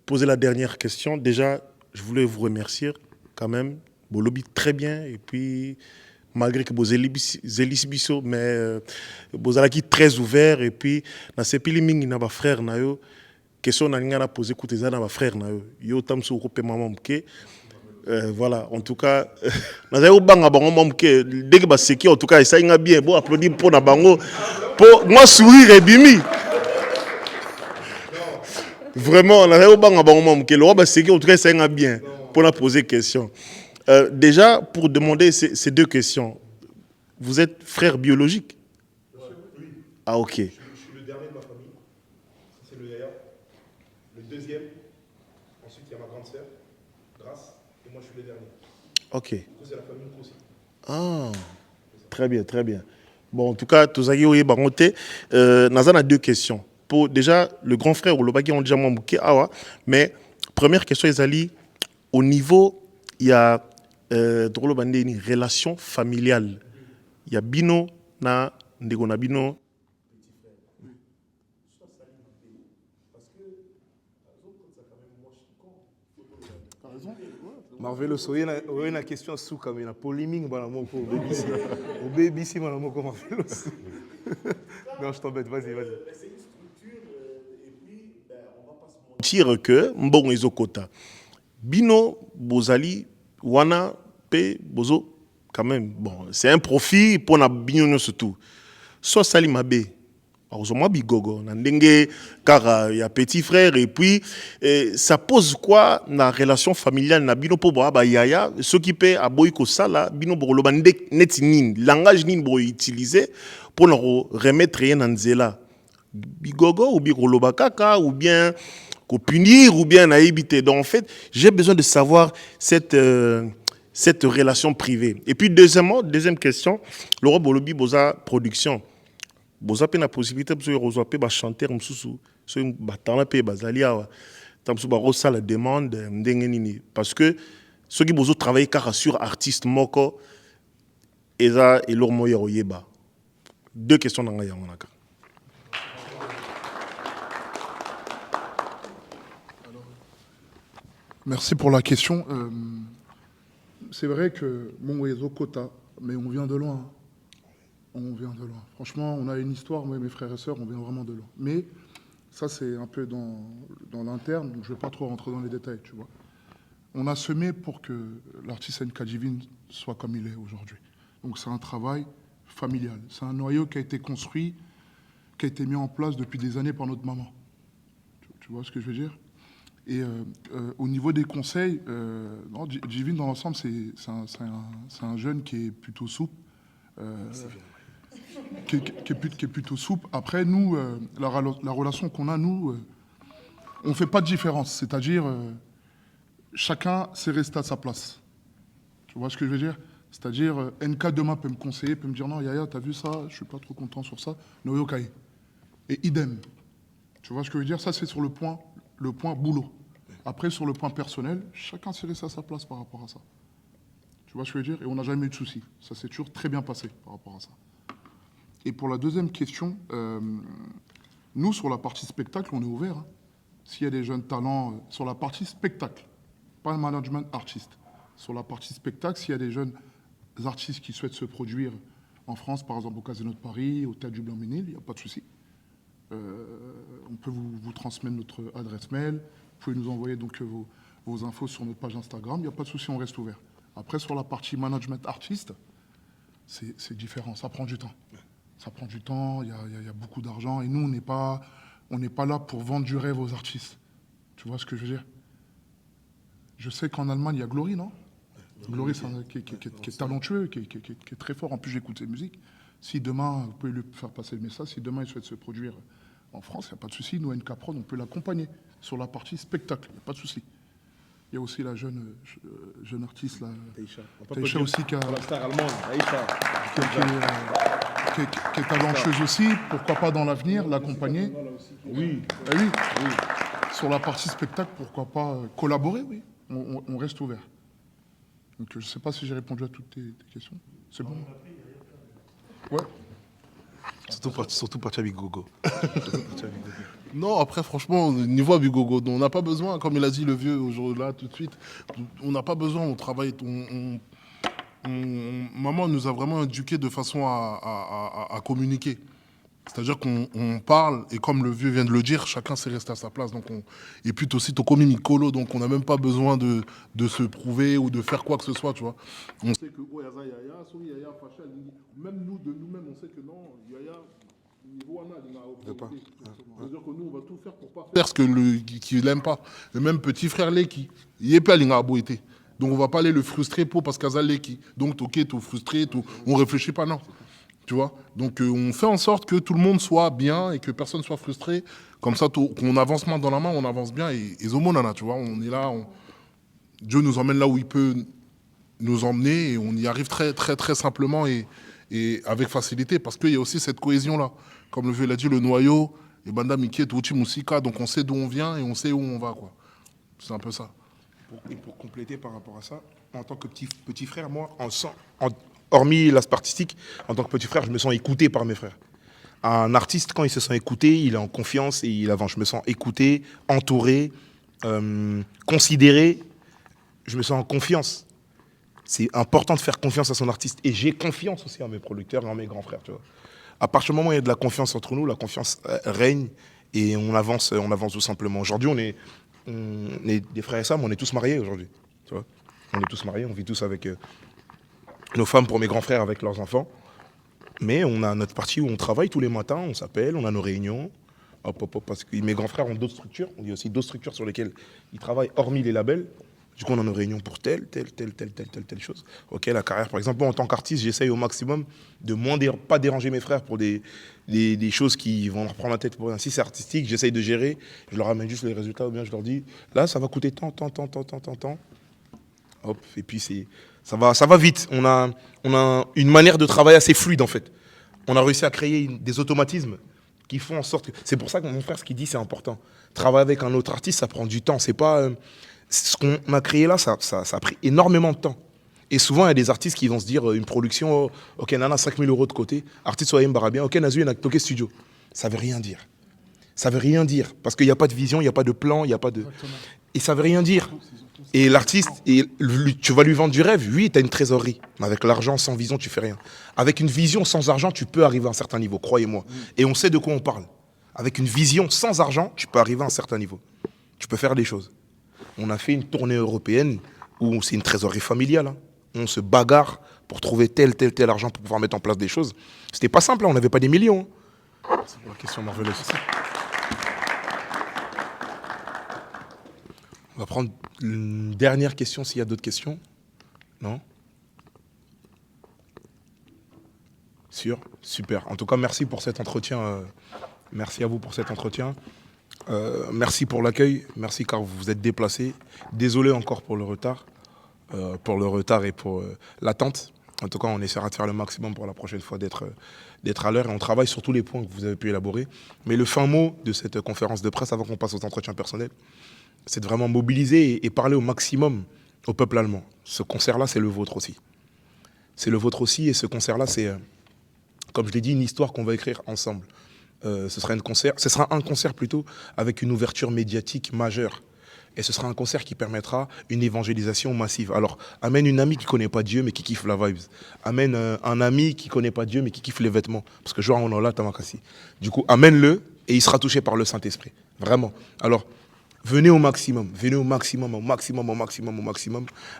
poser la dernière question, déjà, je voulais vous remercier quand même. Bon lobby très bien. Et puis, malgré que vous élis biso, mais vous avez très ouvert. Et puis, dans ces pays, il y a des frères, question n'a posé écoutez ça dans frère yo tam so ko maman ke voilà en tout cas na za banga bango mam ke dès que ba seki en tout cas ça inga bien bon applaudir pour na bango pour moi sourire et bimi vraiment na za banga bango mam ke le roi ba seki en tout cas ça inga bien pour la poser question déjà pour demander ces 2 questions vous êtes frère biologique? Ah OK. Deuxième, ensuite il y a ma grande sœur, Grâce, et moi je suis le dernier. Ok. C'est la famille aussi. Ah, très bien, très bien. Bon, en tout cas, tous les gens qui ont 2 questions. Pour déjà, le grand frère ou le bagage, on dit mais première question, Ezali, au niveau, il y a une relation familiale. Il y a Bino, na Bino. Marvelous, oui, une question sous comme une polémique, pour BBC, Marvelous. Non, je t'embête, vas-y. C'est une structure, et puis on va pas se mentir que Mbongo Ezokota, Bino, Bozali, Wana, Pe, Bozo, quand même, bon, c'est un profit pour la Bino surtout. Soit Salim Abe. Heureusement, Bigogo, car il y a petit frère, et puis ça pose quoi dans la relation familiale, na bino po ba yaya, ce qui peut à boy ko sala, bino bolo bande net nin, langage nin bo utiliser pour leur remettre rien en zela. Bigogo ou bigolo bakaka ou bien ko punir ou bien na éviter. Donc en fait, j'ai besoin de savoir cette relation privée. Et puis deuxième question, Laurent Bolobi Boza production. Vous avez la possibilité de chanter la demande parce que ceux qui ont travaillé sur artiste moko et leur moyen oyeba. Deux questions dans la Merci pour la question. C'est vrai que mon réseau quota, mais on vient de loin. On vient de loin. Franchement, on a une histoire, moi et mes frères et sœurs, on vient vraiment de loin. Mais ça, c'est un peu dans l'interne, donc je ne vais pas trop rentrer dans les détails, tu vois. On a semé pour que l'artiste Nkadjivine soit comme il est aujourd'hui. Donc c'est un travail familial. C'est un noyau qui a été construit, qui a été mis en place depuis des années par notre maman. Tu vois ce que je veux dire? Et au niveau des conseils, Djivine, dans l'ensemble, c'est un jeune qui est plutôt souple. Qui est plutôt souple. Après, nous, la relation qu'on a, nous, on ne fait pas de différence. C'est-à-dire, chacun sait rester à sa place. Tu vois ce que je veux dire? C'est-à-dire, NK demain peut me conseiller, peut me dire non, Yaya, t'as vu ça, je ne suis pas trop content sur ça. Noyo Kai. Et idem. Tu vois ce que je veux dire? Ça, c'est sur le point boulot. Après, sur le point personnel, chacun sait rester à sa place par rapport à ça. Tu vois ce que je veux dire? Et on n'a jamais eu de soucis. Ça s'est toujours très bien passé par rapport à ça. Et pour la deuxième question, nous, sur la partie spectacle, on est ouvert. Hein. S'il y a des jeunes talents sur la partie spectacle, pas le management artiste. Sur la partie spectacle, s'il y a des jeunes artistes qui souhaitent se produire en France, par exemple au Casino de Paris, au Théâtre du Blanc-Ménil, il n'y a pas de souci. On peut vous transmettre notre adresse mail. Vous pouvez nous envoyer donc vos infos sur notre page Instagram. Il n'y a pas de souci, on reste ouvert. Après, sur la partie management artiste, c'est différent. Ça prend du temps. Ça prend du temps, il y a beaucoup d'argent. Et nous, on n'est pas là pour vendre du rêve aux artistes. Tu vois ce que je veux dire? Je sais qu'en Allemagne, il y a Glory, non? Glory, qui est talentueux, qui est très fort. En plus, j'écoute ses musiques. Si demain, vous pouvez lui faire passer le message, si demain il souhaite se produire en France, il n'y a pas de souci. Nous, NK Prod, on peut l'accompagner sur la partie spectacle. Il n'y a pas de souci. Il y a aussi la jeune artiste, là, Taïcha aussi, qui est talentueuse aussi. Pourquoi pas dans l'avenir l'accompagner? Oui. Oui. Sur la partie spectacle, pourquoi pas collaborer? Oui. On reste ouvert. Donc je ne sais pas si j'ai répondu à toutes tes questions. C'est bon? Ouais. Surtout parti avec Gogo. Non, après, franchement, niveau à Bigogo, on n'a pas besoin, comme il a dit le vieux aujourd'hui, là, tout de suite, on n'a pas besoin, on travaille, maman nous a vraiment éduqués de façon à communiquer. C'est-à-dire qu'on parle, et comme le vieux vient de le dire, chacun sait rester à sa place. Donc et puis aussi, Tokomi Mikolo, donc on n'a même pas besoin de se prouver ou de faire quoi que ce soit, tu vois. On sait que même nous, de nous-mêmes, on sait que non, Yaya, c'est-à-dire que nous, on va tout faire pour pas faire ce qu'il n'aime pas. Le même petit frère Leki, il n'est pas à Boité. Donc on ne va pas aller le frustrer parce qu'il y a Leki. Donc ok, tout frustré, on ne réfléchit pas, non. Tu vois? Donc on fait en sorte que tout le monde soit bien et que personne ne soit frustré. Comme ça, qu'on avance main dans la main, on avance bien. Et Zomonana, tu vois, on est là, Dieu nous emmène là où il peut nous emmener et on y arrive très, très, très simplement et avec facilité parce qu'il y a aussi cette cohésion-là. Comme le vieux l'a dit, le noyau, et Banda Miki et Touchi Moussika, donc on sait d'où on vient et on sait où on va, quoi. C'est un peu ça. Et pour compléter par rapport à ça, en tant que petit frère, moi, hormis l'aspect artistique, en tant que petit frère, je me sens écouté par mes frères. Un artiste, quand il se sent écouté, il est en confiance et il avance. Je me sens écouté, entouré, considéré. je me sens en confiance. C'est important de faire confiance à son artiste. Et j'ai confiance aussi à mes producteurs et à mes grands frères. Tu vois. À partir du moment où il y a de la confiance entre nous, la confiance règne et on avance tout simplement. Aujourd'hui, on est des frères et sœurs, mais on est tous mariés aujourd'hui. Tu vois. On est tous mariés, on vit tous avec nos femmes pour mes grands frères, avec leurs enfants. Mais on a notre partie où on travaille tous les matins, on s'appelle, on a nos réunions. Parce que mes grands frères ont d'autres structures. Il y a aussi d'autres structures sur lesquelles ils travaillent, hormis les labels. Du coup, on a nos réunions pour telle chose. Ok, la carrière, par exemple, moi, en tant qu'artiste, j'essaye au maximum de pas déranger mes frères pour des choses qui vont leur prendre la tête. Si c'est artistique, j'essaye de gérer. Je leur amène juste les résultats, ou bien je leur dis, là, ça va coûter tant. Hop, et puis ça va vite. On a une manière de travail assez fluide, en fait. On a réussi à créer des automatismes qui font en sorte que... C'est pour ça que mon frère, ce qu'il dit, c'est important. Travailler avec un autre artiste, ça prend du temps. C'est pas... ce qu'on a créé là, ça a pris énormément de temps. Et souvent, il y a des artistes qui vont se dire, une production, ok, Nana, 5 000 € de côté, artiste Soyem Barabien, ok, Nazu, il a toqué studio. Ça veut rien dire. Ça veut rien dire. Parce qu'il n'y a pas de vision, il n'y a pas de plan, il n'y a pas de... Et ça veut rien dire. Et l'artiste, tu vas lui vendre du rêve. Oui, tu as une trésorerie. Mais avec l'argent, sans vision, tu fais rien. Avec une vision, sans argent, tu peux arriver à un certain niveau, croyez-moi. Et on sait de quoi on parle. Avec une vision, sans argent, tu peux arriver à un certain niveau. Tu peux faire des choses. On a fait une tournée européenne où c'est une trésorerie familiale. Hein. On se bagarre pour trouver tel argent pour pouvoir mettre en place des choses. C'était pas simple, hein. On n'avait pas des millions. Hein. C'est pour la question marveleuse. On va prendre une dernière question s'il y a d'autres questions. Non ? Sûr ? Super. En tout cas, merci pour cet entretien. Merci à vous pour cet entretien. Merci pour l'accueil. Merci car vous vous êtes déplacés. Désolé encore pour le retard et pour l'attente. En tout cas, on essaiera de faire le maximum pour la prochaine fois d'être à l'heure. Et on travaille sur tous les points que vous avez pu élaborer. Mais le fin mot de cette conférence de presse, avant qu'on passe aux entretiens personnels, c'est de vraiment mobiliser et parler au maximum au peuple allemand. Ce concert-là, c'est le vôtre aussi. C'est le vôtre aussi, et ce concert-là, c'est, comme je l'ai dit, une histoire qu'on va écrire ensemble. Ce sera un concert plutôt avec une ouverture médiatique majeure. Et ce sera un concert qui permettra une évangélisation massive. Alors, amène une amie qui ne connaît pas Dieu, mais qui kiffe la vibes. Amène un ami qui ne connaît pas Dieu, mais qui kiffe les vêtements. Parce que Joao Onola Tamakasi. Du coup, amène-le, et il sera touché par le Saint-Esprit. Vraiment. Alors, venez au maximum,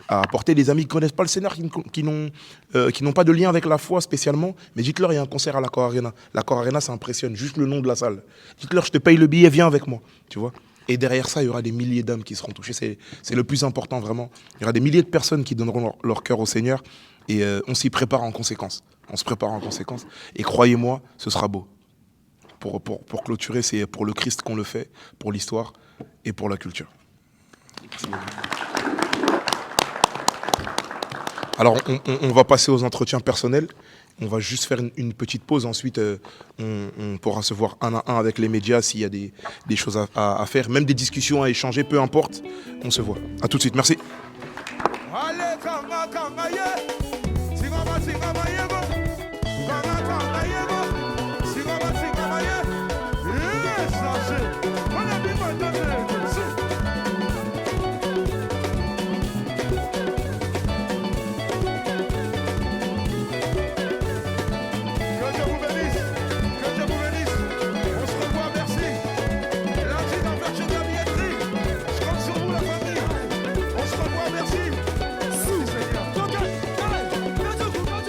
à apporter des amis qui ne connaissent pas le Seigneur, qui n'ont pas de lien avec la foi spécialement, mais dites-leur, il y a un concert à l'Accor Arena. L'Accor Arena, ça impressionne, juste le nom de la salle. Dites-leur, je te paye le billet, viens avec moi, tu vois. Et derrière ça, il y aura des milliers d'âmes qui seront touchées, c'est le plus important vraiment. Il y aura des milliers de personnes qui donneront leur cœur au Seigneur, et on s'y prépare en conséquence. On se prépare en conséquence, et croyez-moi, ce sera beau. Pour clôturer, c'est pour le Christ qu'on le fait, pour l'histoire, et pour la culture. Alors, on va passer aux entretiens personnels. On va juste faire une petite pause. Ensuite, on pourra se voir un à un avec les médias s'il y a des choses à faire. Même des discussions à échanger, peu importe. On se voit. À tout de suite. Merci.